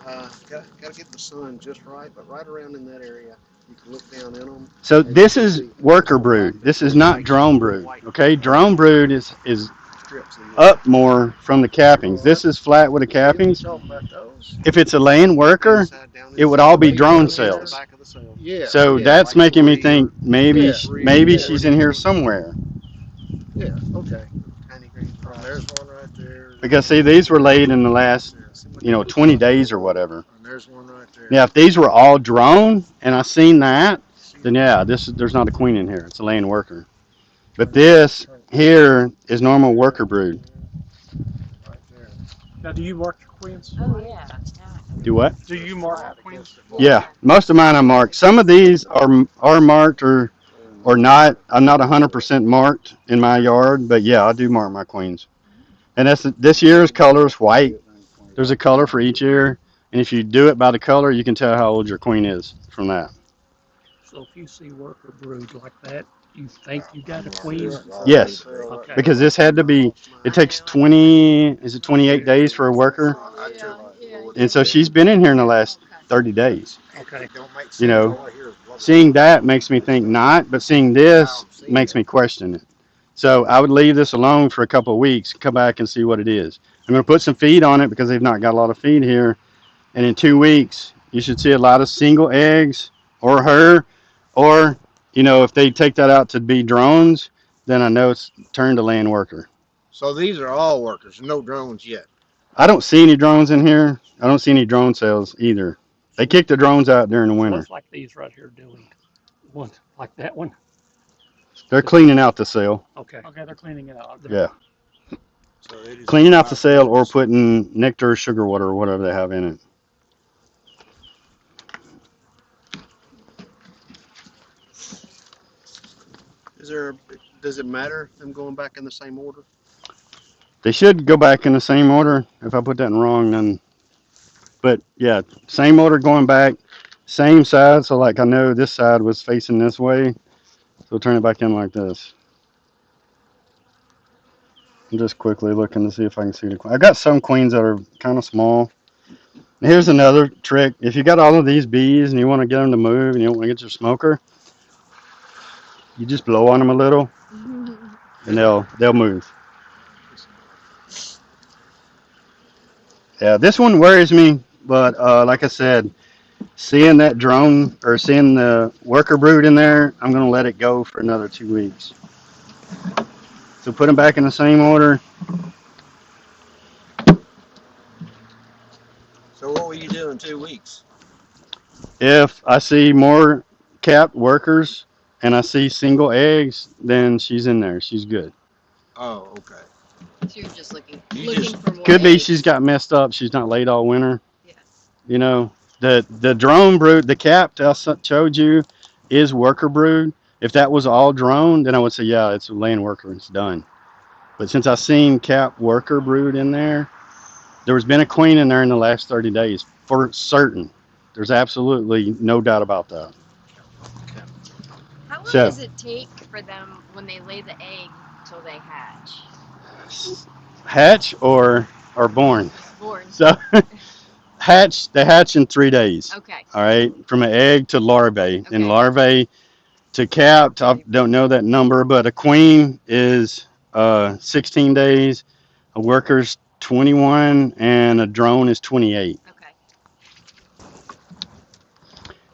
Okay. Got to get the sun just right, but right around in that area, you can look down in them. So this is worker brood. This is not drone brood. Okay, drone brood is Strips. up more from the cappings. This is flat with the cappings. Talking about those? If it's a laying worker, it would all be drone cells. Back of the cell. Yeah. So yeah, that's like making me three, think maybe yeah, maybe yeah. she's in here somewhere. Yeah. Okay. Tiny green fries. There's one right there. Because see, these were laid in the last 20 days or whatever. And there's one right there. Yeah, if these were all drone and I seen that, then yeah, there's not a queen in here. It's a laying worker. But this here is normal worker brood. Right there. Now, do you mark your queens? Oh yeah. Do what? Do you mark your queens? Yeah, most of mine I marked. Some of these are marked or not. I'm not 100% marked in my yard, but yeah, I do mark my queens. And that's this year's color is white. There's a color for each year, and if you do it by the color, you can tell how old your queen is from that. So if you see worker brood like that, you think you got a queen? Yes, Okay. because this had to be. It takes 20. Is it 28 days for a worker? And so she's been in here in the last 30 days. Okay. You know, seeing that makes me think not, but seeing this makes me question it. So I would leave this alone for a couple of weeks, come back and see what it is. I'm going to put some feed on it because they've not got a lot of feed here. And in 2 weeks, you should see a lot of single eggs or her, or, if they take that out to be drones, then I know it's turned to land worker. So these are all workers, no drones yet. I don't see any drones in here. I don't see any drone cells either. They kick the drones out during the winter. What's like these right here doing? One like that one. They're cleaning out the cell. Okay. Okay, they're cleaning it out. Yeah. So they just Cleaning out the cell or putting nectar, sugar water, or whatever they have in it. Does it matter them going back in the same order? They should go back in the same order. If I put that in wrong, then. But yeah, same order going back, same side. So like I know this side was facing this way, so turn it back in like this. I'm just quickly looking to see if I can see the queen. I got some queens that are kind of small. Here's another trick. If you got all of these bees and you want to get them to move and you don't want to get your smoker, you just blow on them a little, and they'll move. Yeah, this one worries me, but like I said, seeing that drone or seeing the worker brood in there, I'm gonna let it go for another 2 weeks. So put them back in the same order. So what will you do in 2 weeks? If I see more capped workers and I see single eggs, then she's in there. She's good. Oh, okay. So you're just looking You looking just for more Could be eggs. she's got messed up. She's not laid all winter. Yeah. You know, the drone brood, the cap I showed you is worker brood. If that was all drone, then I would say, yeah, it's a land worker. It's done. But since I seen cap worker brood in there has been a queen in there in the last 30 days for certain. There's absolutely no doubt about that. How long So, does it take for them when they lay the egg till they hatch? hatch or born. Born. So, they hatch in 3 days. Okay. All right, from an egg to larvae, and Okay. larvae to capped. I don't know that number, but a queen is 16 days, a worker's 21, and a drone is 28. Okay.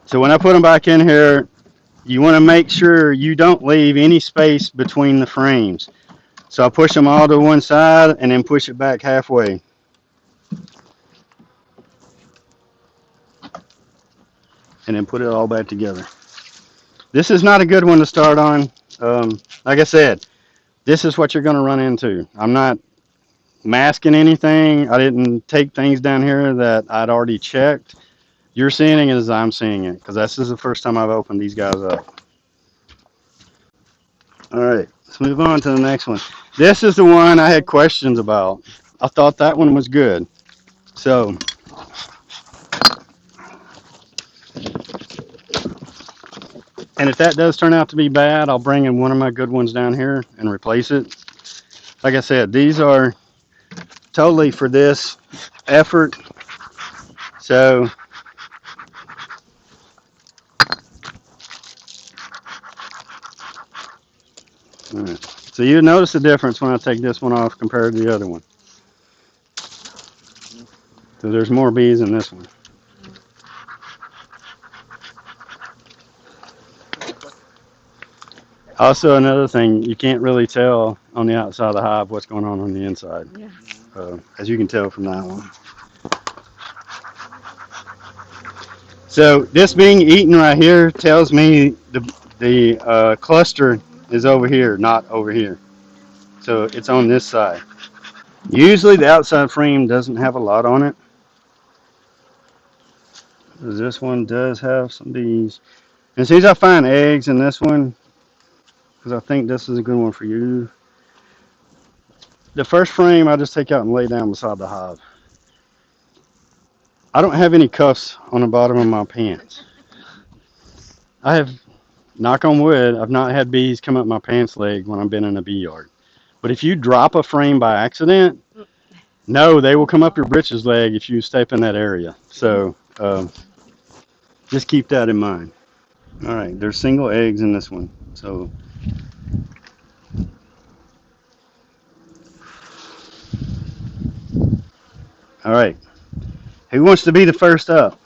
So when I put them back in here, you want to make sure you don't leave any space between the frames. So I push them all to one side and then push it back halfway. And then put it all back together. This is not a good one to start on. Like I said, this is what you're going to run into. I'm not masking anything. I didn't take things down here that I'd already checked. You're seeing it as I'm seeing it because this is the first time I've opened these guys up. All right, let's move on to the next one. This is the one I had questions about. I thought that one was good. So, and if that does turn out to be bad, I'll bring in one of my good ones down here and replace it. Like I said, these are totally for this effort. So, all right. So you notice the difference when I take this one off compared to the other one. So there's more bees in this one. Also, another thing, you can't really tell on the outside of the hive what's going on the inside, Yeah. as you can tell from that one. So this being eaten right here tells me the cluster is over here, not over here. So it's on this side. Usually the outside frame doesn't have a lot on it. This one does have some bees. And as soon as I find eggs in this one, because I think this is a good one for you, the first frame I just take out and lay down beside the hive. I don't have any cuffs on the bottom of my pants. I have, knock on wood, I've not had bees come up my pants leg when I've been in a bee yard. But if you drop a frame by accident, no, they will come up your britches leg if you step in that area. So just keep that in mind. All right, there's single eggs in this one. So, all right, who wants to be the first up?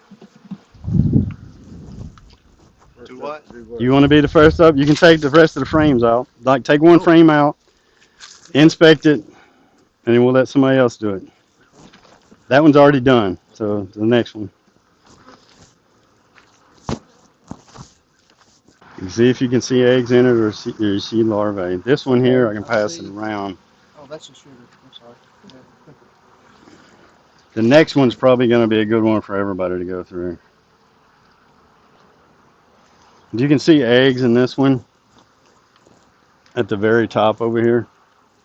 Do what? You want to be the first up? You can take the rest of the frames out. Like, take one frame out, inspect it, and then we'll let somebody else do it. That one's already done. So the next one. You see if you can see eggs in it or you see larvae. This one here, I can pass it around. Oh, that's a sugar. I'm sorry. The next one's probably going to be a good one for everybody to go through. You can see eggs in this one at the very top over here.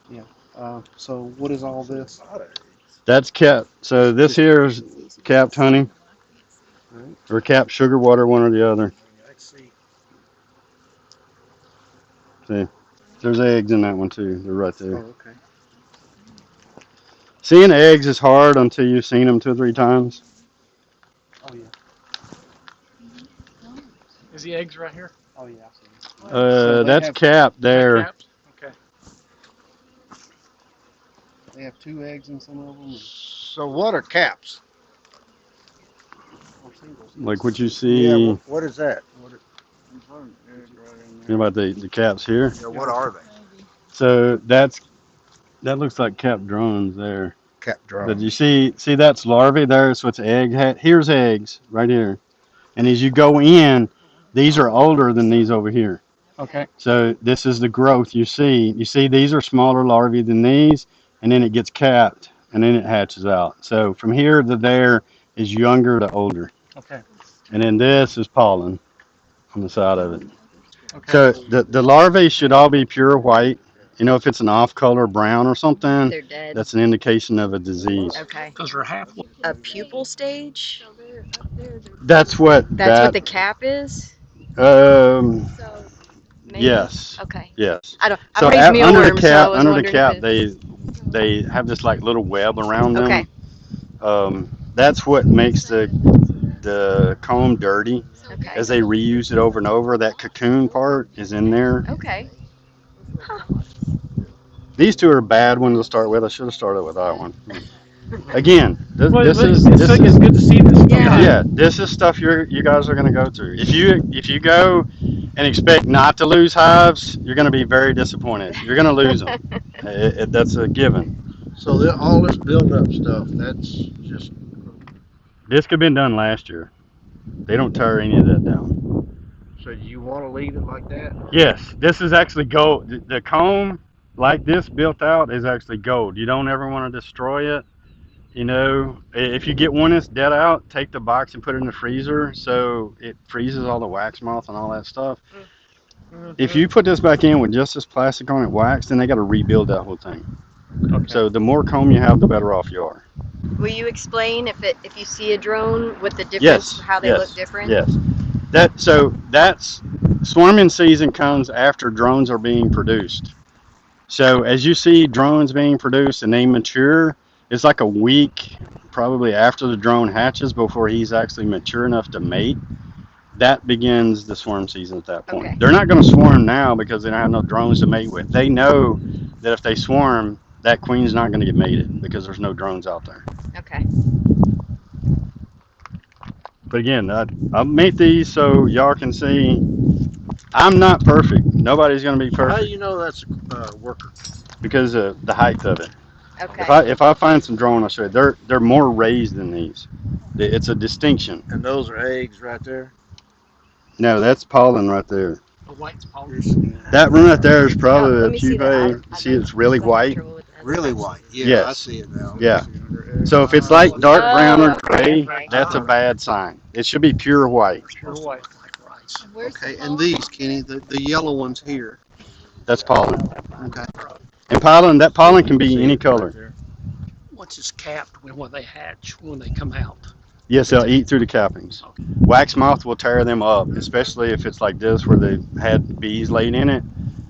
Yeah. So what is all this? That's capped. So this here is capped honey Right. or capped sugar water, one or the other. See, there's eggs in that one too. They're right Oh, there. okay. Seeing eggs is hard until you've seen them 2 or 3 times. Oh yeah. Is the eggs right here? Oh yeah. So That's have, capped Is that there. capped? Okay. they have 2 eggs in some of them. So what are caps? Or singles. Like what you Yeah, see. what is that? You know about the caps here? Yeah, what are they? So that looks like capped drones there. Cap But you drones. see that's larvae there, so it's egg. Here's eggs right here. And as you go in, these are older than these over here. Okay. So this is the growth you see. You see these are smaller larvae than these, and then it gets capped, and then it hatches out. So from here to there is younger to older. Okay. And then this is pollen on the side of it. Okay. So the larvae should all be pure white. You know, if it's an off color brown or something, They're dead. that's an indication of a disease. Okay. Because they're half. A pupal stage? So they're up there. They're That's what That's what that, the cap is? so Maybe? yes, Okay. yes. I So raise mealworms, so I was under the wondering if cap, it's they have this like little web around okay. them. That's what makes the comb dirty. Okay. As they reuse it over and over, that cocoon part is in there. Okay. Huh. These two are bad ones to start with. I should have started with that one. Again, this, Well, this is it's this it's is good to see this. Yeah. yeah, this is stuff you guys are going to go through. If you go and expect not to lose hives, you're going to be very disappointed. You're going to lose them. That's a given. So all this build-up stuff, that's just. This could have been done last year. They don't tear any of that down. So do you want to leave it like that? Yes, this is actually gold. The comb like this built out is actually gold. You don't ever want to destroy it. You know, if you get one that's dead out, take the box and put it in the freezer so it freezes all the wax moth and all that stuff. If you put this back in with just this plastic on it wax, then they got to rebuild that whole thing. Okay. So the more comb you have, the better off you are. Will you explain if you see a drone what the difference Yes, how they look yes, different? yes. That's swarming season comes after drones are being produced. So as you see drones being produced and they mature, it's like a week probably after the drone hatches before he's actually mature enough to mate. That begins the swarm season at that point. Okay. They're not going to swarm now because they don't have no drones to mate with. They know that if they swarm, that queen's not going to get mated because there's no drones out there. Okay. But again, I'll mate these so y'all can see. I'm not perfect. Nobody's going to be So how do perfect you know that's a worker? because of the height of it. Okay. If I find some drone, I'll show you. They're more raised than these. It's a distinction. And those are eggs right there. No, that's pollen right there. The white's pollen. That one right there is Oh, probably let a me see that. pupae. See, it's really white. Really white. Yeah, I Yes. see it now. Yeah. So if it's like dark brown or gray, okay. that's a bad sign. It should be pure white. Pure white, like rice. and where's Okay, the and pollen? these, Kenny, the yellow ones here. That's pollen. Okay. And that pollen can be any color. Once it's capped, when they hatch, when they come out. Yes, they'll eat through the cappings. Wax moth will tear them up, especially if it's like this where they had bees laid in it.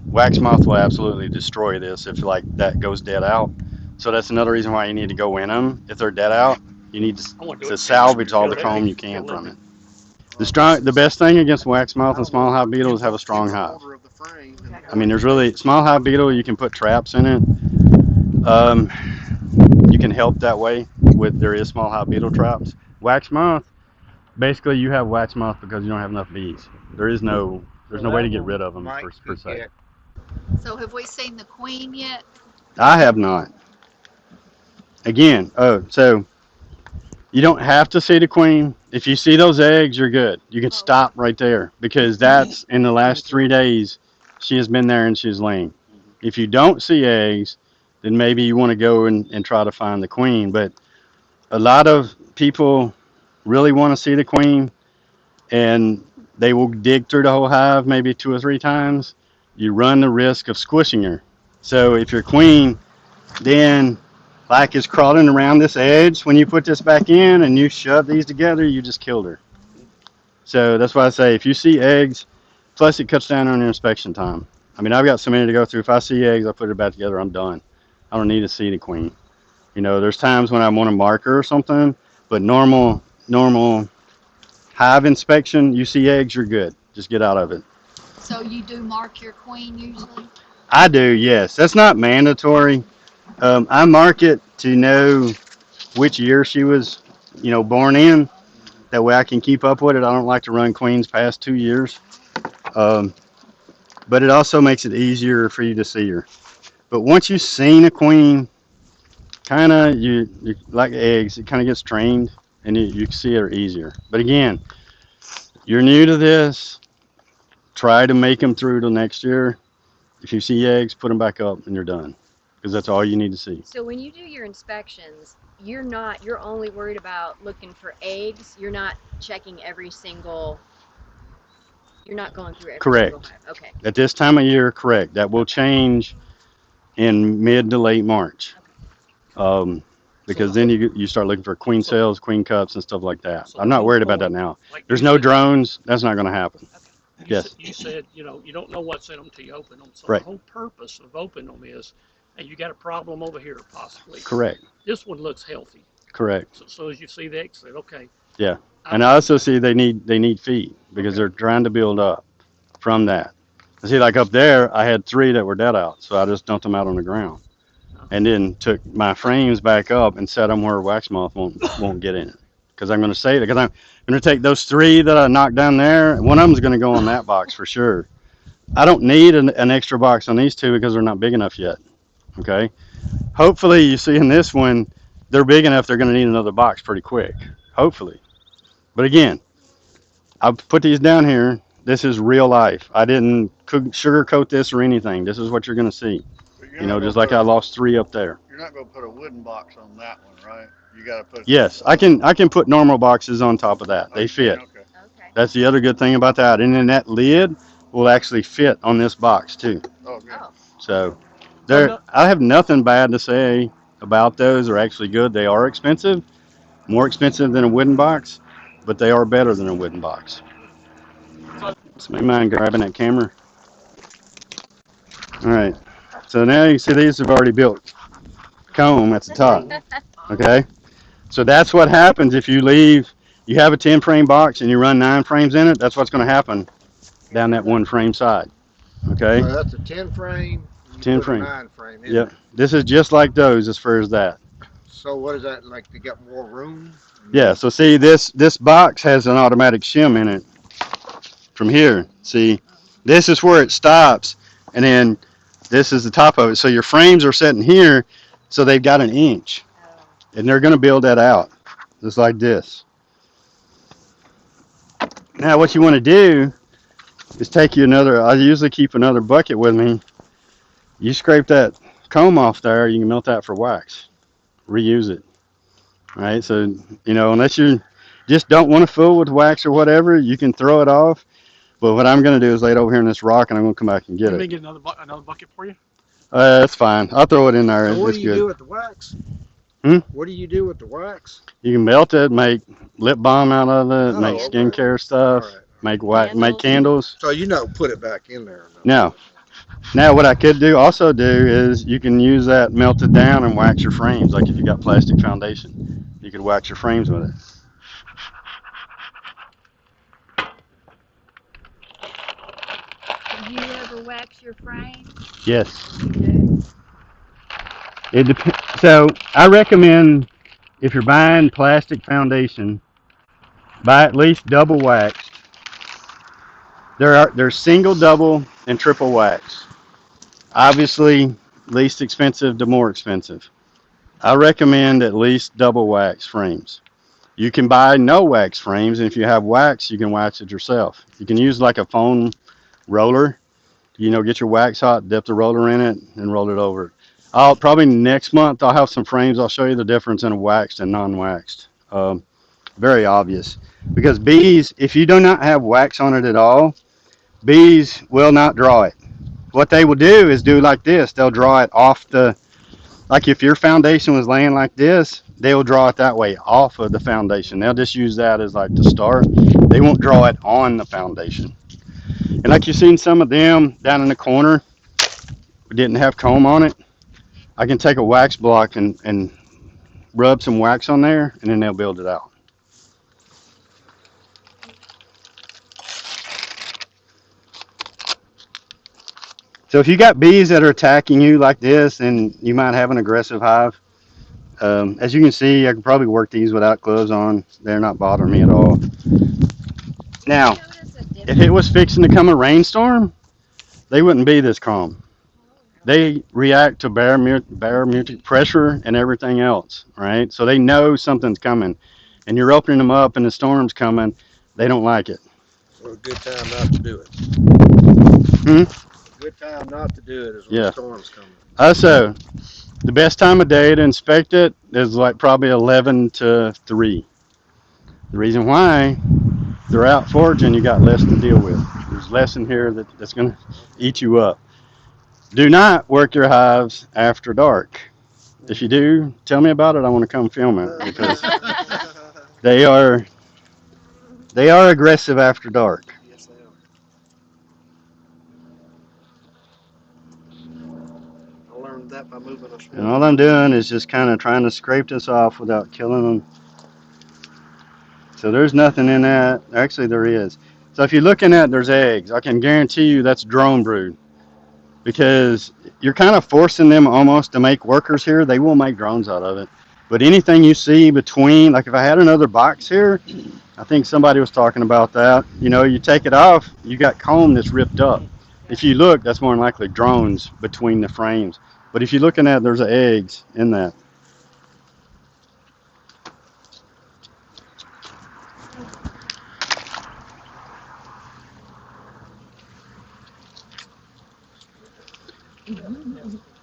Wax moth will absolutely destroy this if like that goes dead out. So that's another reason why you need to go in them. If they're dead out, you need to salvage all the comb you can from it. The best thing against wax moth and small hive beetle is have a strong hive. I mean, there's really small hive beetle. You can put traps in it. You can help that way with there is small hive beetle traps. Wax moth, basically you have wax moth because you don't have enough bees. There's no way to get rid of them per se. So have we seen the queen yet? I have not. Again, so you don't have to see the queen. If you see those eggs, you're good. You can stop right there because that's in the last 3 days she has been there and she's laying. If you don't see eggs, then maybe you want to go and try to find the queen. But a lot of people really want to see the queen and they will dig through the whole hive maybe 2 or 3 times. You run the risk of squishing her. So if your queen then like is crawling around this edge, when you put this back in and you shove these together, you just killed her. So that's why I say if you see eggs, plus it cuts down on your inspection time. I mean, I've got so many to go through. If I see eggs, I put it back together. I'm done. I don't need to see the queen. You know, there's times when I want a marker or something, but normal hive inspection, you see eggs, you're good. Just get out of it. So you do mark your queen usually? I do, yes. That's not mandatory. I mark it to know which year she was, born in. That way I can keep up with it. I don't like to run queens past 2 years. Um, but it also makes it easier for you to see her. But once you've seen a queen, kind of you like eggs, it kind of gets trained and you can see her easier. But again, you're new to this. Try to make them through till next year. If you see eggs, put them back up and you're done. because that's all you need to see. So when you do your inspections, you're only worried about looking for eggs. You're not checking every single. You're not going through every single Correct. hive. Okay. At this time of year, correct. That will change in mid to late March. Okay. Um, So because the then whole, you start looking for queen so cells, queen cups, and stuff like that. So I'm the not whole worried about that point, now. like There's you no said, drones. That's not going to happen. Okay. Yes. you said, you don't know what's in them till you open them. So the Right. whole purpose of opening them is, hey, you got a problem over here, possibly. Correct. This one looks healthy. Correct. So as you see the egg, say, okay, Yeah. I'm And I good also now. see they need feed because Okay. they're trying to build up from that. See, like up there, I had three that were dead out, so I just dumped them out on the ground, and then took my frames back up and set them where wax moth won't get in it. Because I'm going to say that because I'm going to take those three that I knocked down there. One of them's going to go on that box for sure. I don't need an extra box on these two because they're not big enough yet. Okay. Hopefully, you see in this one, they're big enough. They're going to need another box pretty quick. Hopefully. But again, I put these down here. This is real life. I didn't sugarcoat this or anything. This is what you're going to see. But you're You not know, gonna just like put I a lost three up there. you're not gonna put a wooden box on that one, right? You gotta put Yes, I uh can. I can put normal boxes on top of that. oh They you can, fit. okay. Okay. That's the other good thing about that. And then that lid will actually fit on this box too. Oh good. Oh. So Okay. so there, no, I have nothing bad to say about those. They're actually good. They are expensive, more expensive than a wooden box, but they are better than a wooden box. so Somebody mind grabbing that camera? All right. So now you see these have already built comb at the top. Mm-hmm. Okay. So that's what happens if you leave. You have a 10 frame box and you run 9 frames in it. That's what's going to happen down that one frame side. Okay. So that's a 10 frame and you 10 put a frame. 9 frame in Yep. there. This is just like those as far as that. So what is that like? They got more room? Yeah. So see, this box has an automatic shim in it from here. See, this is where it stops, and then this is the top of it. So your frames are sitting here, so they've got an inch, Oh. and they're going to build that out just like this. Now, what you want to do is take you another. I usually keep another bucket with me. You scrape that comb off there, you can melt that for wax. Reuse it. All right. So unless you just don't want to fool with wax or whatever, you can throw it off. But what I'm going to do is lay it over here in this rock, and I'm going to come back and get you may it. get another bucket for you. That's fine. I'll throw it in there. So what It's do you good. do with the wax? Hmm? What do you do with the wax? You can melt it, make lip balm out of it, make Oh, okay. Candles. skincare All stuff, right. make make Candles. candles. So you don't put it back in there or nothing. Now, what I could also do is you can use that melted down and wax your frames. Like if you got plastic foundation, you could wax your frames with it. Do you ever wax your frames? Yes. You do? It depends. So I recommend if you're buying plastic foundation, buy at least double waxed. There's single, double, and triple wax. Obviously, least expensive to more expensive. I recommend at least double wax frames. You can buy no wax frames, and if you have wax, you can wax it yourself. You can use like a foam roller. Get your wax hot, dip the roller in it, and roll it over it. I'll probably next month I'll have some frames. I'll show you the difference in a waxed and non-waxed. Very obvious because bees, if you do not have wax on it at all, bees will not draw it. What they will do is do like this. They'll draw it off the like if your foundation was laying like this, they'll draw it that way off of the foundation. They'll just use that as like the start. They won't draw it on the foundation. And like you've seen some of them down in the corner didn't have comb on it. I can take a wax block and rub some wax on there and then they'll build it out. So if you got bees that are attacking you like this, then you might have an aggressive hive. As you can see, I can probably work these without gloves on. They're not bothering me at all. Do you Now, notice a if it was difference? fixing to come a rainstorm, they wouldn't be this calm. Oh, really? They react to barometric pressure and everything else, right? So they know something's coming, and you're opening them up, and the storm's coming. They don't like it. So a good time not to do it. Hmm? Good time not to do it is when Yeah. the storm's coming. Also, the best time of day to inspect it is like probably 11 to 3. The reason why, they're out foraging, you got less to deal with. There's less in here that's going to eat you up. Do not work your hives after dark. If you do, tell me about it. I want to come film it because they are aggressive after dark. Yes, they are. I learned that by moving a And swarm. all I'm doing is just kind of trying to scrape this off without killing them. So there's nothing in that. Actually, there is. So if you're looking at there's eggs, I can guarantee you that's drone brood because you're kind of forcing them almost to make workers here. They will make drones out of it. But anything you see between, like if I had another box here, I think somebody was talking about that. You know, you take it off, you got comb that's ripped up. If you look, that's more than likely drones between the frames. But if you're looking at, there's eggs in that.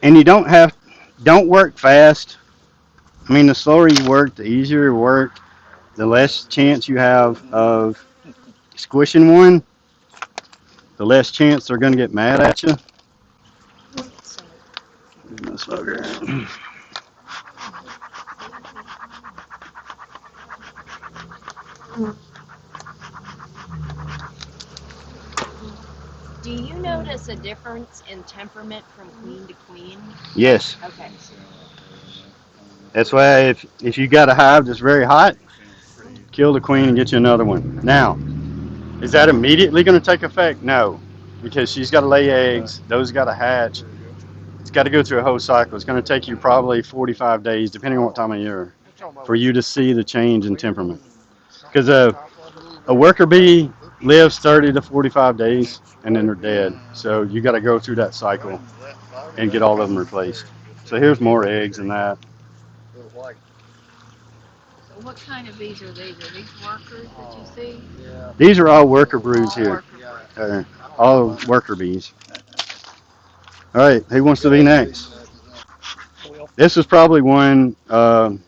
And you don't work fast. I mean, the slower you work, the easier you work, the less chance you have of squishing one, the less chance they're going to get mad at you. Do you notice a difference in temperament from queen to queen? Yes, Okay. that's why if you got a hive that's very hot, kill the queen and get you another one. Now, is that immediately going to take effect? No, because she's got to lay eggs. Those got to hatch. It's got to go through a whole cycle. It's going to take you probably 45 days, depending on what time of year, for you to see the change in temperament. Because a worker bee lives 30 to 45 days and then they're dead. So you got to go through that cycle and get all of them replaced. So here's more eggs and that. So what kind of bees are these? Are these workers that you see? These are all worker broods All here. worker broods. All worker bees. All right, who wants to be next? Well, This is probably one that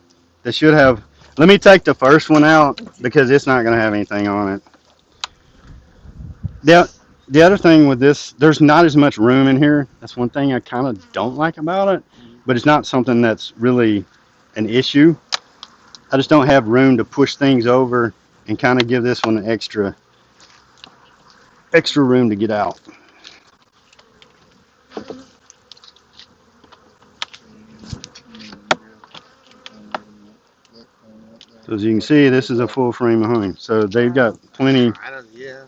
should have. Let me take the first one out because it's not going to have anything on it. The other thing with this, there's not as much room in here. That's one thing I kind of don't like about it, but it's not something that's really an issue. I just don't have room to push things over and kind of give this one an extra room to get out. So as you can see, this is a full frame of honey. So they've got plenty. Yeah.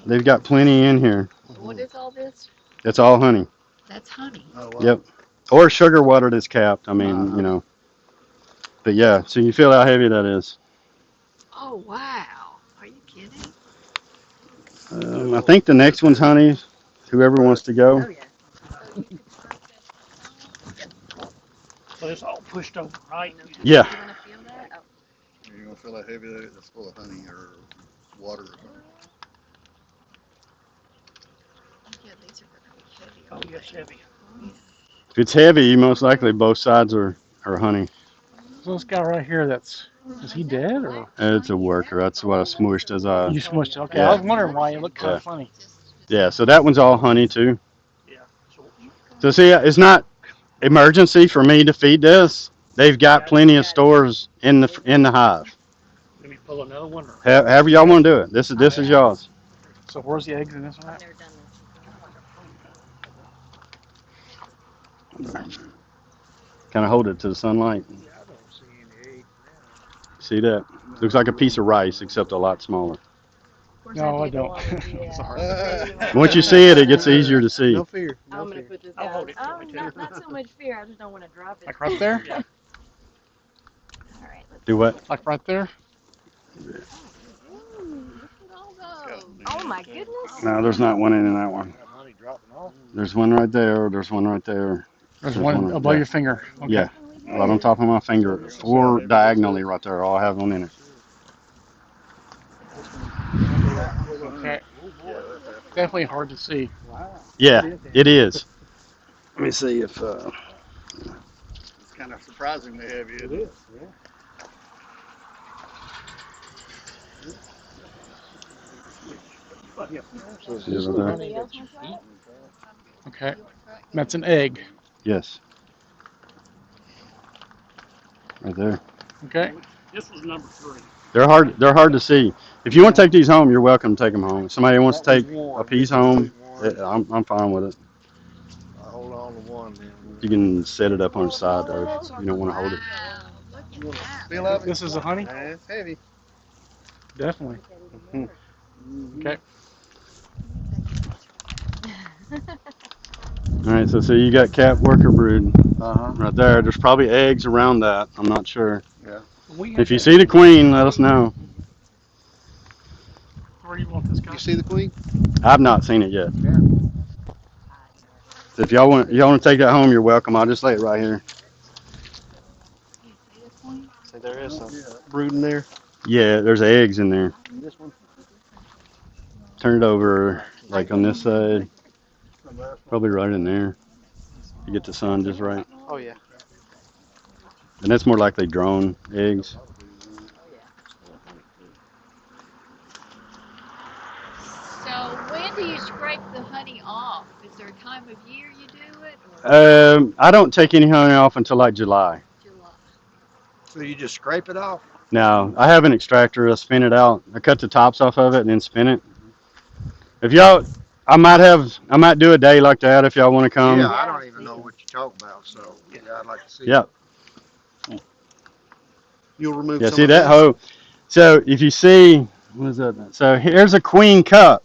They've got plenty in here. What is all this? That's all honey. That's honey. Oh, wow. Yep. Or sugar water that's capped. I mean, you know. But yeah, so you feel how heavy that is. Oh, wow. Are you kidding? I think the next one's honey. Whoever wants to go. Oh yeah. So you could scrape that stuff out? so it's all pushed over, right? Yeah. You want to feel that? Oh. You're gonna feel how heavy that is. It's full of honey or water. Yeah, these are going to be heavy. Oh, yes, heavy. Yeah. If it's heavy, most likely both sides are honey. So this guy right here, is he dead or? It's a worker. That's what I smooshed as I. You smushed it. Okay, I Yeah. was wondering why it looked kind Yeah. of funny. Yeah. So that one's all honey too. Yeah. So So see, it's not emergency for me to feed this. They've got plenty of stores in the hive. let me pull another one. Or, However y'all want to do it. This is y'all's. so where's the eggs in this one I've at? never done this. Kind of hold it to the sunlight. Yeah, I don't see any eggs See that? Looks like a piece of rice, except a lot smaller. Of course, No, I did the don't. one with the, Sorry. now. Once you see it, it gets easier to see. No fear. No I'm gonna fear. put this I'll down. hold it for you, too. Not so much fear. I just don't want to drop it. Like right there? All right. Let's Do what? Like right there? Ooh, look at all those. Oh my goodness. No, there's not one in that one. Honey dropping off. There's one right there. There's one right there. There's one above yeah. your finger. Okay. Yeah, right on top of my finger, 4 diagonally right there. All have one in it. Okay. definitely hard to see. Wow. Yeah, it is. Let me see if It's kind of surprisingly heavy, It isn't it? is, yeah. So is see it this right the there. honey that you eat? Okay, that's an egg. Yes, right there. Okay, This was number 3. They're hard. They're hard to see. If you want to take these home, you're welcome to take them home. If somebody wants That to was take a one. piece This was home, one. I'm fine with it. I hold on to one then. You can set it up on the side though if you don't want to hold it. Wow, look You at want a that. feel of it? this is a honey. Yeah, it's heavy. Definitely. Okay, All right, so you got cap worker brood Uh-huh. right there. There's probably eggs around that. I'm not sure. we had If you that. see the queen, let us know. Where do you want this guy? You see the queen? I've not seen it yet. Yeah. So if y'all want to take that home, you're welcome. I'll just lay it right here. You see the queen? See, there is some Yeah. brood in there. Yeah, there's eggs in there. This one? Turn it over like on this side, Some of that probably right in there. You get the sun just right. Oh yeah. And that's more likely drone eggs. So when do you scrape the honey off? Is there a time of year you do it or I don't take any honey off until like July. July? So you just scrape it off? Now I have an extractor. I spin it out. I cut the tops off of it and then spin it. If y'all, I might do a day like that if y'all want to Yeah, come. I don't even know what you talk about, so yeah, I'd like to see Yeah, You'll remove yeah. some See of that this. hoe? So if you see, what is that? So here's a queen cup.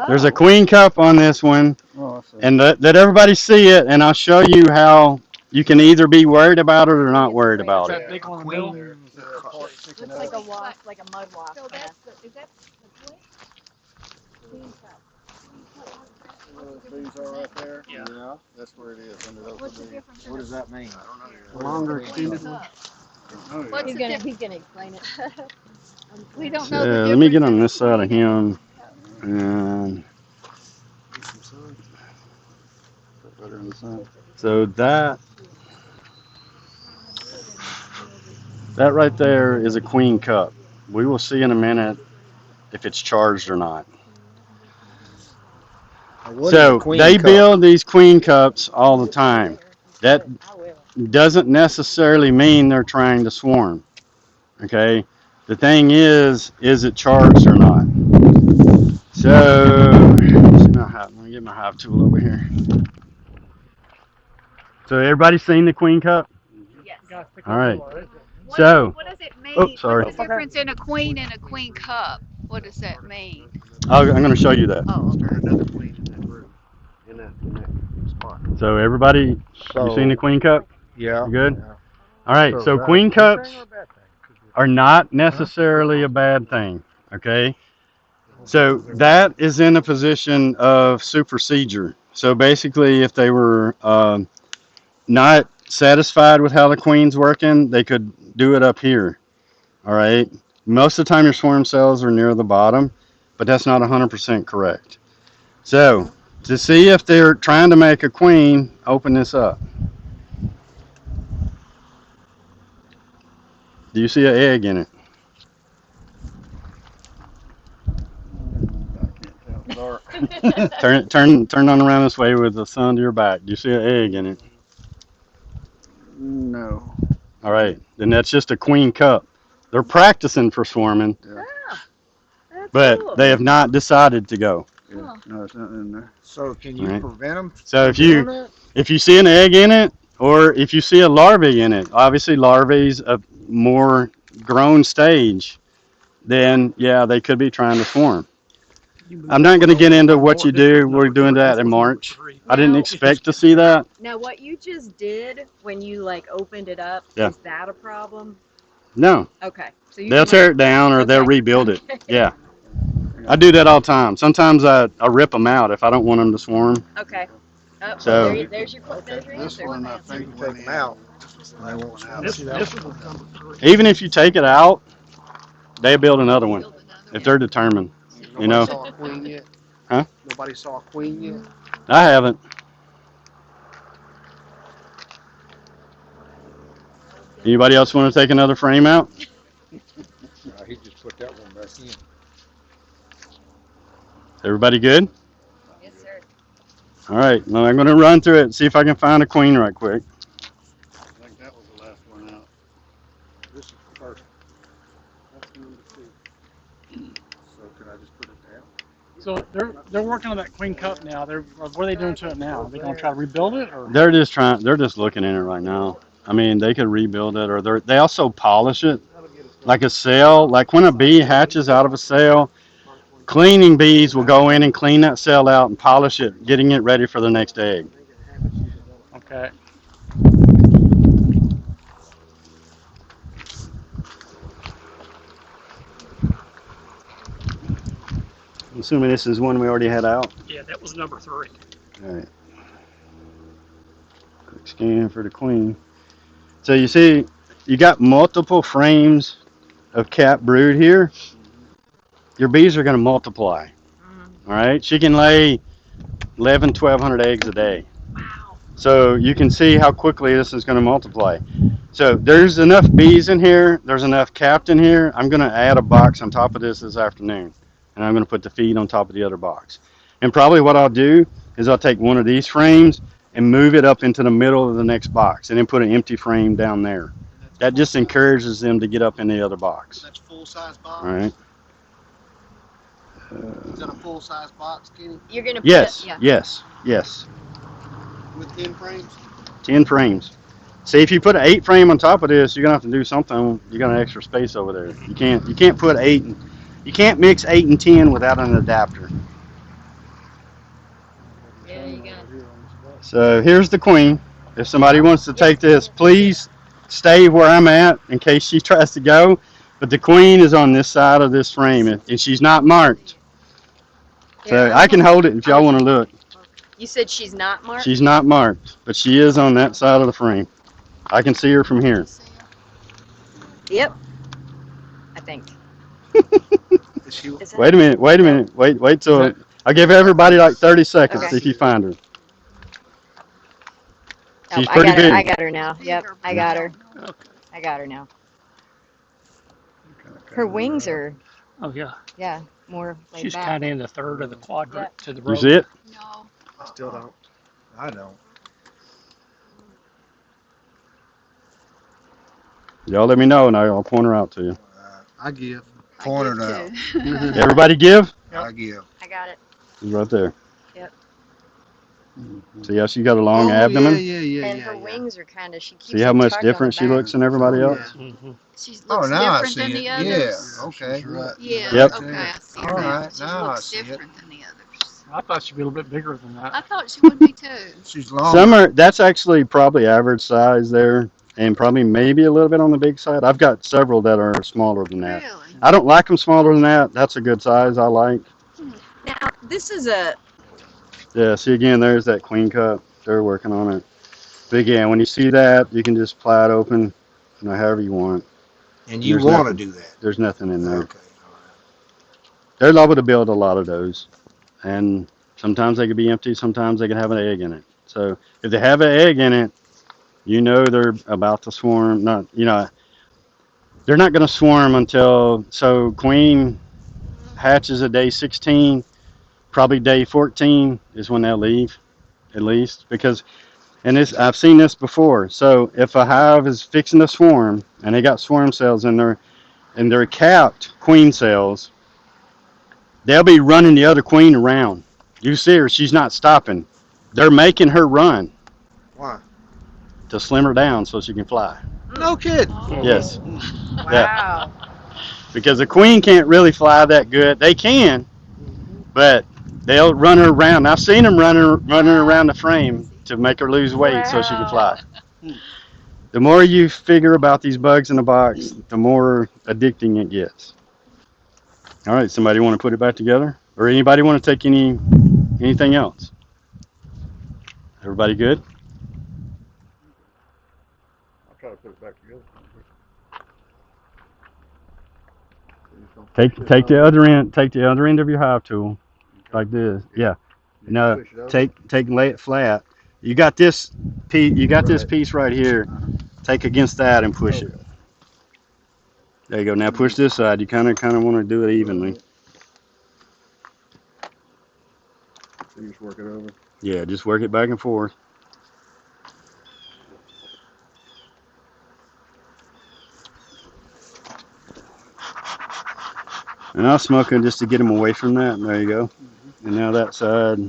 There's a Oh. queen cup on this one, Oh, I see. and let everybody see it, and I'll show you how you can either be worried about it or not worried It's about it. that big A one in the queen. middle. Is there a part sticking Looks out? like a wasp, like a mud wasp. So Kinda. that's the is that the queen? Queen cup. Queen cup. What's the These difference are in right that? there. Yeah. Yeah, that's where it is under those. What's the difference in What a, does that mean? I don't know. Longer the queen extended one. cup? Oh What's He's the gonna difference? he's gonna explain it. We don't So know the let me get difference on in a this side of queen and a him, cup. and Get some sun. right on the side. So that right there is a queen cup. We will see in a minute if it's charged or not. What is a So queen they cup? build these queen cups all the time. That doesn't necessarily mean they're trying to swarm. Okay. The thing is it charged or not? So let me get my hive tool over here. So everybody seen the queen cup? Yes. All right. So, What does it oh, mean? What's sorry. the difference in a queen and a queen cup? What does that mean? I'm going to show you that. Oh, Turn okay. another queen in that brood. In that spot. So everybody, you seen the So, queen cup? yeah. You good? Yeah. All right. So is So that a queen good thing or cups a bad thing? are not necessarily a bad thing. Okay. So that is in a position of supersedure. So basically, if they were not satisfied with how the queen's working, they could do it up here. All right. Most of the time, your swarm cells are near the bottom, but that's not 100% correct. So to see if they're trying to make a queen, open this up. Do you see an egg in it? I can't tell. Dark. Turn on around this way with the sun to your back. Do you see an egg in it? No. All right. Then that's just a queen cup. They're practicing for swarming, Yeah. That's but cool. they have not decided to go. Yeah. Huh. No, there's nothing in there. So can All you right. prevent them So from doing that? if you see an egg in it, or if you see a larvae in it, obviously larvae's a more grown stage, then yeah, they could be trying to swarm. I'm not going to get into what you do. We're doing that in March. I didn't Now, expect to see that. now what you just did when you like opened it up, Yeah. is that a problem? No, Okay. So you they'll can tear it down or they'll okay. rebuild it. Yeah, I do that all the time. Sometimes I rip them out if I don't want them to swarm. Okay. Oh, So there's your This answer. one, I think, you take them out. This was the And they last won't one swarm. out. This was number 3. even if you take it out, they build another one Build another if one. they're determined. You Nobody know. saw a queen yet. Huh? Nobody saw a queen yet? I haven't. Anybody else want to take another frame out? He just put that one back in. Everybody good? Yes, sir. All right. Now I'm going to run through it and see if I can find a queen right quick. I think that was the last one out. This is the first one. That's number 2. So could I just put it down? So they're working on that queen cup now. What are they doing to it now? Are they gonna try to rebuild it or? They're just looking in it right now. I mean, they could rebuild it, or they also polish it like a cell. Like when a bee hatches out of a cell, cleaning bees will go in and clean that cell out and polish it, getting it ready for the next egg. Okay. I'm assuming this is one we already had out. Yeah, that was number 3. All right. Quick scan for the queen. So you see, you got multiple frames of cap brood here. Your bees are going to multiply. All right. She can lay 11, 1,200 eggs a day. Wow. So you can see how quickly this is going to multiply. So there's enough bees in here. There's enough capped in here. I'm going to add a box on top of this afternoon. And I'm going to put the feed on top of the other box. And probably what I'll do is I'll take one of these frames and move it up into the middle of the next box and then put an empty frame down there. That just encourages them to get up in the other box. That's full size box. All right. Is that a full size box, Kenny? You're gonna put Yes, it, yeah. yes. With 10 frames? 10 frames. See, if you put an 8 frame on top of this, you're gonna have to do something. You got an extra space over there. You can't put 8. You can't mix 8 and 10 without an adapter. Yeah, you got. So here's the queen. If somebody wants to take this, please stay where I'm at in case she tries to go. But the queen is on this side of this frame, and she's not marked. So I can hold it if y'all want to look. You said she's not marked? She's not marked, but she is on that side of the frame. I can see her from here. Yep. I think. Is she, Is that Wait a minute. Wait a no. minute. Wait till Is I'll give everybody like 30 seconds Okay. if you find her. Oh, She's I pretty got her. I big. got her now. Yep, I got her. Okay. I got her now. Her wings are, Oh yeah, yeah, more laid she's back. kind of in the third of the quadrant to the You road. see it? No. I still don't. I don't. Y'all let me know and I'll point her out to you. I give. I Point give it out. too. Everybody give? I give. I got it. She's right there. Yep. See how she got a long Oh, abdomen? And her wings are kind of, she keeps See how them much tucked on the different she back. looks than everybody Oh, else? yeah. Mm-hmm. She Oh, looks now I different see than it. the Yeah. others. Okay. She's right. Yeah. Yep. Okay, I see All her now. right, She now I looks see it. different than the others. I thought she'd be a little bit bigger than that. I thought she would be too. She's Some longer. are, that's actually probably average size there and probably maybe a little bit on the big side. I've got several that are smaller than that. Really? I don't like them smaller than that. That's a good size I like. Now, this is a, Yeah, see again, there's that queen cup. They're working on it. But again, when you see that, you can just ply it open, however you want. And And you there's want to nothing. do that. There's nothing in there. Okay. All right. They're liable to build a lot of those, and sometimes they could be empty. Sometimes they could have an egg in it. So if they have an egg in it, they're about to swarm. Not, they're not going to swarm until so queen hatches at day 16. Probably day 14 is when they'll leave, at least because. And this, I've seen this before. So if a hive is fixing to swarm and they got swarm cells in there and they're capped queen cells, they'll be running the other queen around. You see her, she's not stopping. They're making her run Why? to slim her down so she can fly. No kidding. Oh. Yes. Yeah. wow. Because the queen can't really fly that good. They can, but they'll run her around. I've seen them running around the frame to make her lose weight so she can Wow. fly. The more you figure about these bugs in the box, the more addicting it gets. All right, somebody want to put it back together, or anybody want to take anything else? Everybody good? I'll try to put it back together. Take the other end. Take the other end of your hive tool. like this. Yeah. You No, push it over. take and lay it flat. You got this piece. You got this Right. piece right here. Take against that and push it. Okay. There you go. Now push this side. You kind of want to do it evenly. Right. So you just work it over. Yeah, just work it back and forth. And I was smoking just to get them away from that. And there you go. And now that side.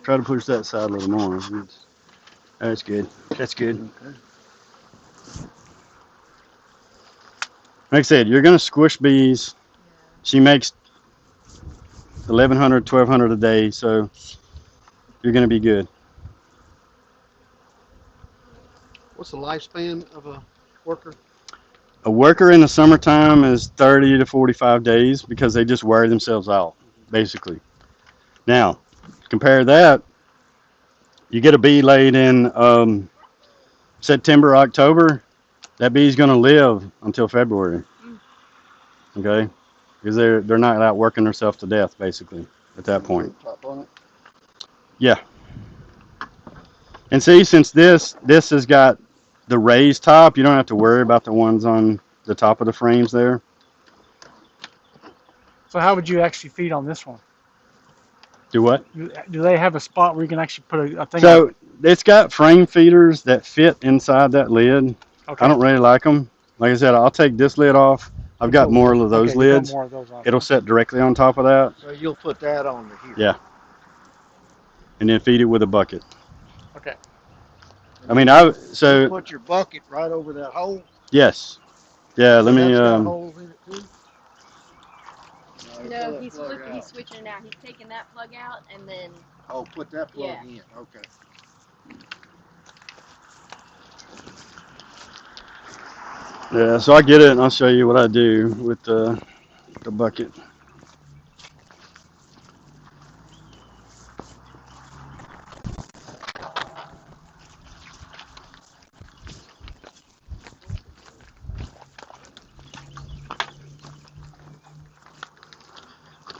Try to push that side a little more. That's good. That's good. Okay. Like I said, you're gonna squish bees. Yeah. She makes 1,100, 1,200 a day, so you're gonna be good. What's the lifespan of a worker? A worker in the summertime is 30 to 45 days because they just wear themselves out, basically. Now, compare that. You get a bee laid in September, October. That bee's gonna live until February. Mm. Okay, because they're not out working themselves to death, basically, at that point. Top on it. Yeah. And see, since this has got the raised top, you don't have to worry about the ones on the top of the frames there. So how would you actually feed on this one? Do what? Do they have a spot where you can actually put a thing on? So it's got frame feeders that fit inside that lid. I Okay. don't really like them. Like I said, I'll take this lid off. I've got more of those Okay, you put lids. more of those on. It'll set directly on top of that. So you'll put that on the here. Yeah. And then feed it with a bucket. Okay. I mean, You'll put your bucket right over that hole. yes. Yeah, let So me that's got holes in it too. No, he's switching it out. He's taking that plug out and then Oh, put that plug yeah. in. Okay. yeah, so I get it and I'll show you what I do with the bucket.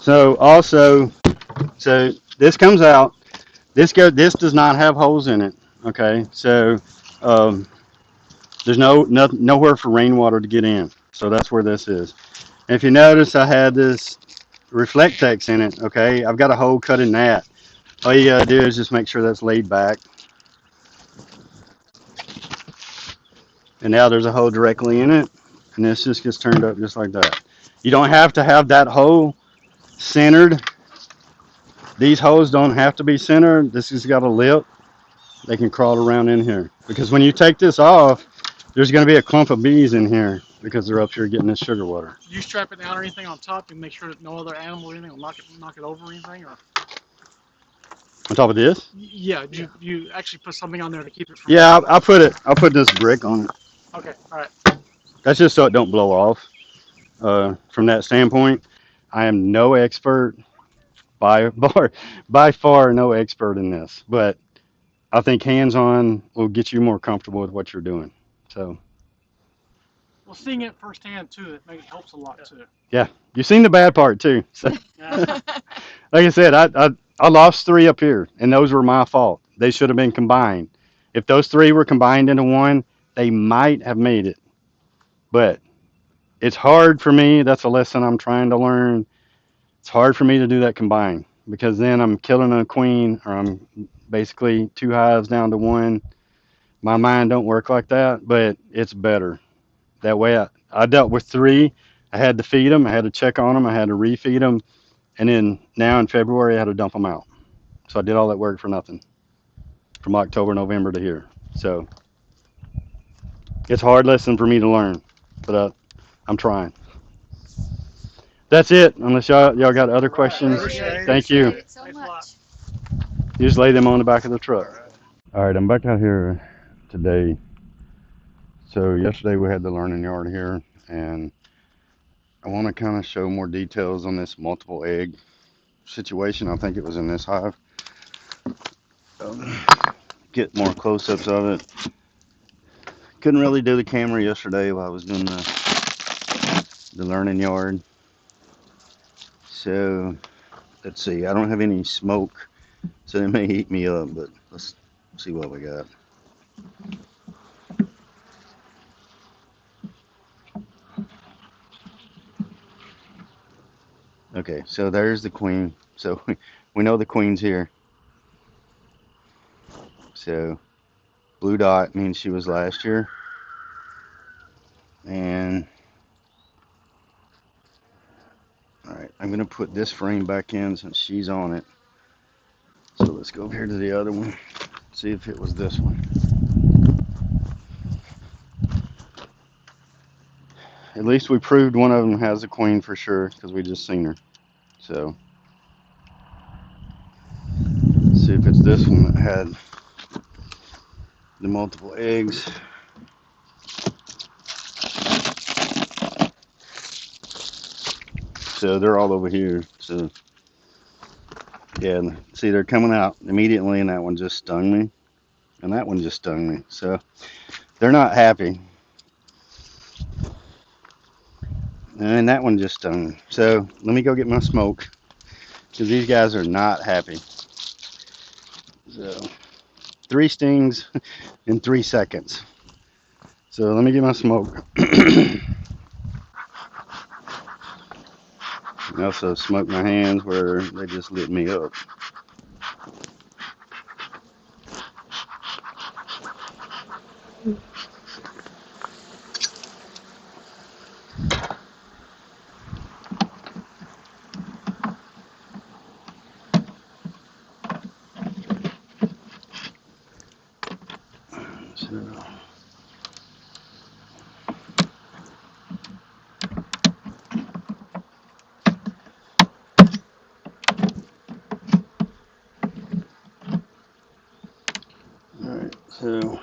So also, so this comes out. This does not have holes in it. Okay, so um, there's nowhere for rainwater to get in. So that's where this is. And if you notice, I had this Reflectex in it. Okay, I've got a hole cut in that. All you gotta do is just make sure that's laid back. And now there's a hole directly in it, and this just gets turned up just like that. You don't have to have that hole centered. These holes don't have to be centered. This has got a lip. They can crawl around in here. Because when you take this off, there's going to be a clump of bees in here because they're up here getting this sugar water. Do you strap it down or anything on top and make sure that no other animal or anything will knock it over or anything? Or On top of this? yeah, you actually put something on there to keep it from? Yeah, I'll put this brick on it. Okay, all right. That's just so it don't blow off. From that standpoint, I am no expert by far no expert in this, but I think hands-on will get you more comfortable with what you're doing. So Well, seeing it firsthand too, it helps a lot too. yeah, you've seen the bad part too. So Yeah. like I said, I lost three up here, and those were my fault. They should have been combined. If those three were combined into one, they might have made it. But it's hard for me. That's a lesson I'm trying to learn. It's hard for me to do that combined because then I'm killing a queen, or I'm basically two hives down to one. My mind don't work like that, but it's better that way. I dealt with three. I had to feed them. I had to check on them. I had to refeed them, and then now in February I had to dump them out. So I did all that work for nothing from October, November to here. So it's a hard lesson for me to learn, but I'm trying. That's it. Unless y'all got other questions, Appreciate it. thank you. Appreciate it so Thanks a lot. much. You just lay them on the back of the truck. All right, I'm back out here today. So yesterday we had the learning yard here, and I want to kind of show more details on this multiple egg situation. I think it was in this hive. Get more close-ups of it. Couldn't really do the camera yesterday while I was doing the learning yard. So let's see. I don't have any smoke, so they may eat me up. But let's see what we got. Okay, so there's the queen. So we know the queen's here. So blue dot means she was last year. And all right, I'm gonna put this frame back in since she's on it. So let's go over here to the other one. See if it was this one. At least we proved one of them has a queen for sure because we just seen her. So let's see if it's this one that had the multiple eggs. So they're all over here. So yeah, see they're coming out immediately, and that one just stung me, and that one just stung me. So they're not happy, and that one just stung me. So let me go get my smoke because these guys are not happy. So 3 stings in 3 seconds. So let me get my smoke. I also smoked my hands where they just lit me up. So, all right, so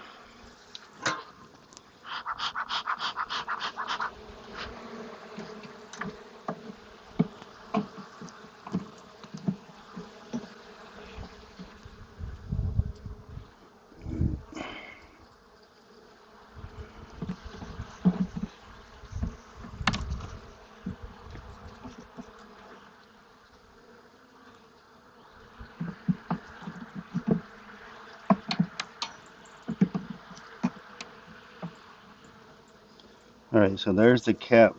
all right, so there's the cap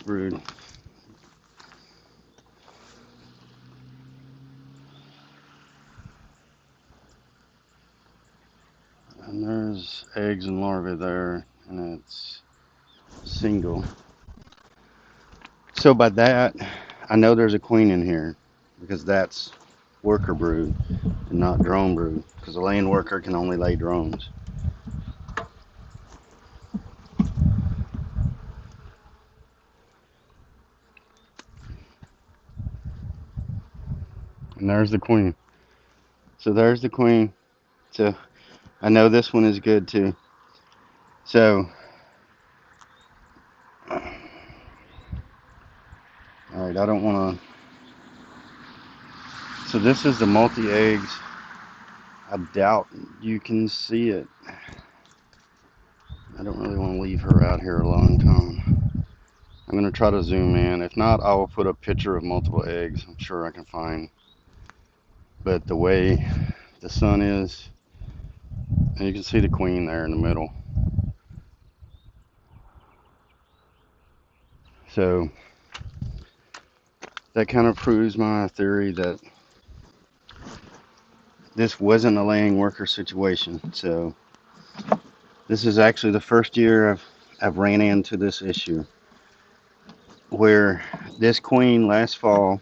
brood. And there's eggs and larvae there, and it's single. So by that, I know there's a queen in here because that's worker brood and not drone brood because a laying worker can only lay drones. And there's the queen. So there's the queen. So I know this one is good too. So, all right, I don't want to. So this is the multi eggs. I doubt you can see it. I don't really want to leave her out here a long time. I'm going to try to zoom in. If not, I will put a picture of multiple eggs. I'm sure I can find. But the way the sun is, and you can see the queen there in the middle. So that kind of proves my theory that this wasn't a laying worker situation. So this is actually the first year I've ran into this issue where this queen last fall,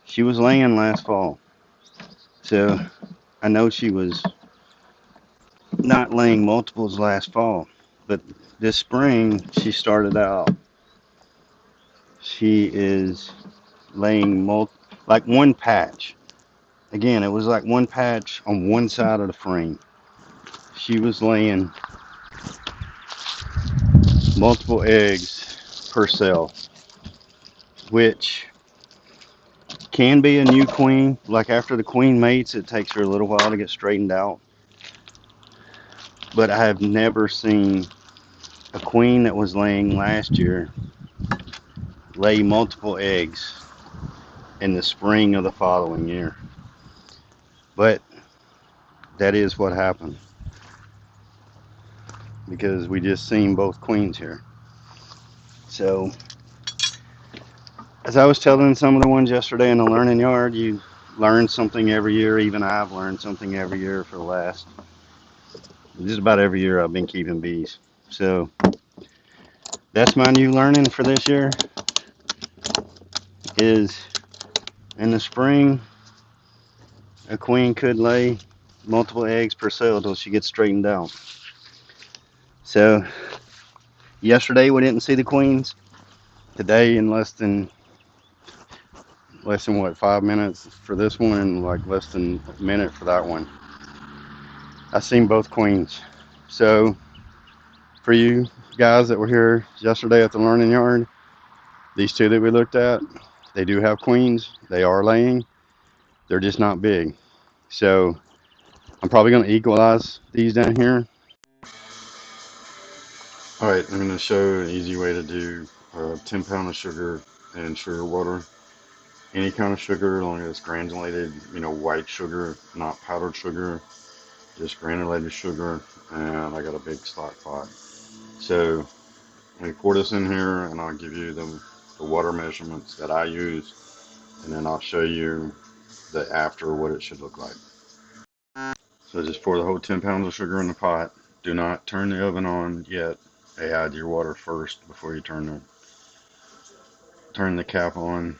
she was laying last fall. So I know she was not laying multiples last fall, but this spring she started out. She is laying like one patch. Again, it was like one patch on one side of the frame. She was laying multiple eggs per cell, which can be a new queen. Like after the queen mates, it takes her a little while to get straightened out. But I have never seen a queen that was laying last year lay multiple eggs in the spring of the following year. But that is what happened because we just seen both queens here. So, as I was telling some of the ones yesterday in the learning yard, you learn something every year. Even I've learned something every year for the last, just about every year I've been keeping bees. So, that's my new learning for this year is in the spring, a queen could lay multiple eggs per cell until she gets straightened out. So, yesterday we didn't see the queens. Today, in less than what 5 minutes for this one, and like less than a minute for that one, I seen both queens. So, for you guys that were here yesterday at the learning yard, these two that we looked at, they do have queens. They are laying. They're just not big. So, I'm probably going to equalize these down here. All right, I'm going to show you an easy way to do 10 pounds of sugar and sugar water. Any kind of sugar, as long as it's granulated, white sugar, not powdered sugar, just granulated sugar. And I got a big stock pot. So let me pour this in here and I'll give you the water measurements that I use. And then I'll show you the after what it should look like. So just pour the whole 10 pounds of sugar in the pot. Do not turn the oven on yet. Add your water first before you turn the cap on.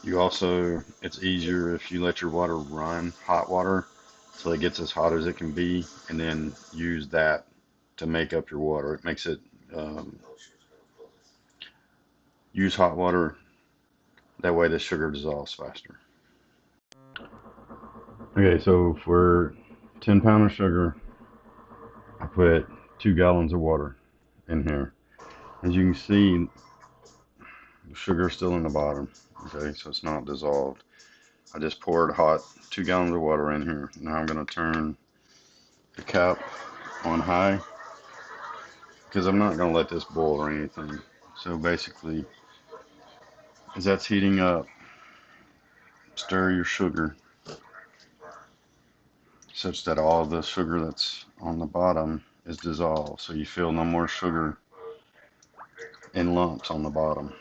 You also, it's easier if you let your water run, hot water, so it gets as hot as it can be, and then use that to make up your water. It makes it, um, use hot water, that way the sugar dissolves faster. Okay, so for 10 pounds of sugar, I put 2 gallons of water in here. As you can see, the sugar's still in the bottom, okay, so it's not dissolved. I just poured hot 2 gallons of water in here. Now I'm going to turn the cap on high because I'm not going to let this boil or anything. So basically, as that's heating up, stir your sugar such that all the sugar that's on the bottom is dissolved. So you feel no more sugar in lumps on the bottom.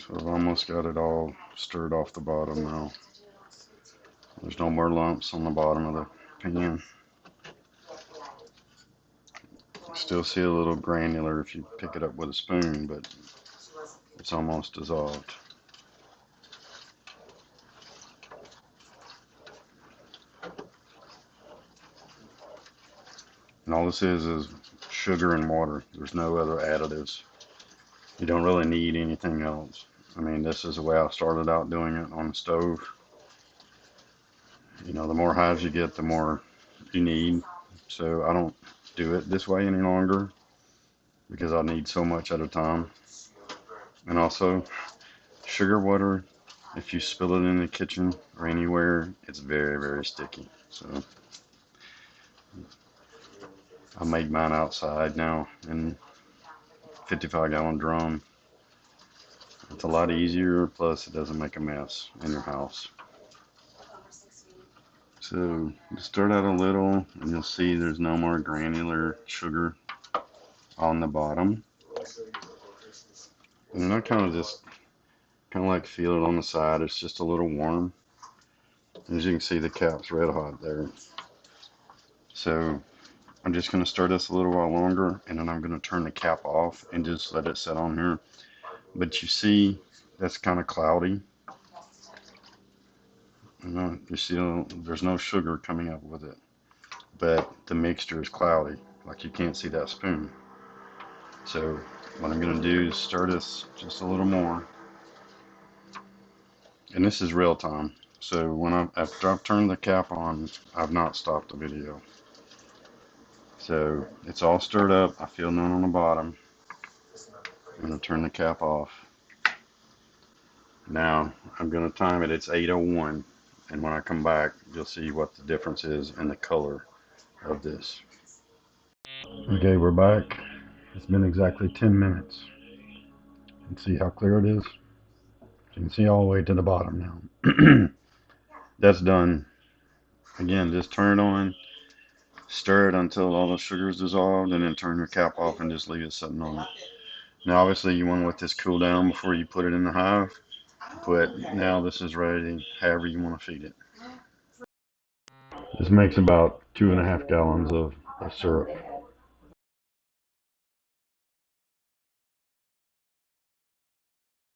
So I've almost got it all stirred off the bottom now. There's no more lumps on the bottom of the pan. Still see a little granular if you pick it up with a spoon, but it's almost dissolved. And all this is sugar and water. There's no other additives. You don't really need anything else. I mean, this is the way I started out doing it on the stove. The more hives you get, the more you need. So I don't do it this way any longer because I need so much at a time. And also, sugar water, if you spill it in the kitchen or anywhere, it's very, very sticky. So I made mine outside now in 55-gallon drum. It's a lot easier, plus it doesn't make a mess in your house. So start out a little, and you'll see there's no more granular sugar on the bottom. And then I just kind of like feel it on the side. It's just a little warm. As you can see, the cap's red hot there. So I'm just going to stir this a little while longer, and then I'm going to turn the cap off and just let it sit on here. But you see, that's kind of cloudy. You see, there's no sugar coming up with it, but the mixture is cloudy. Like you can't see that spoon. So what I'm going to do is stir this just a little more. And this is real time. So after I've turned the cap on, I've not stopped the video. So it's all stirred up. I feel none on the bottom. I'm going to turn the cap off. Now I'm going to time it. It's 8:01, and when I come back, you'll see what the difference is in the color of this. Okay, we're back. It's been exactly 10 minutes. And see how clear it is? You can see all the way to the bottom now. That's done. Again, just turn it on, stir it until all the sugar is dissolved, and then turn your cap off and just leave it sitting on it. Now, obviously, you want to let this cool down before you put it in the hive, but now this is ready however you want to feed it. This makes about 2.5 gallons of syrup.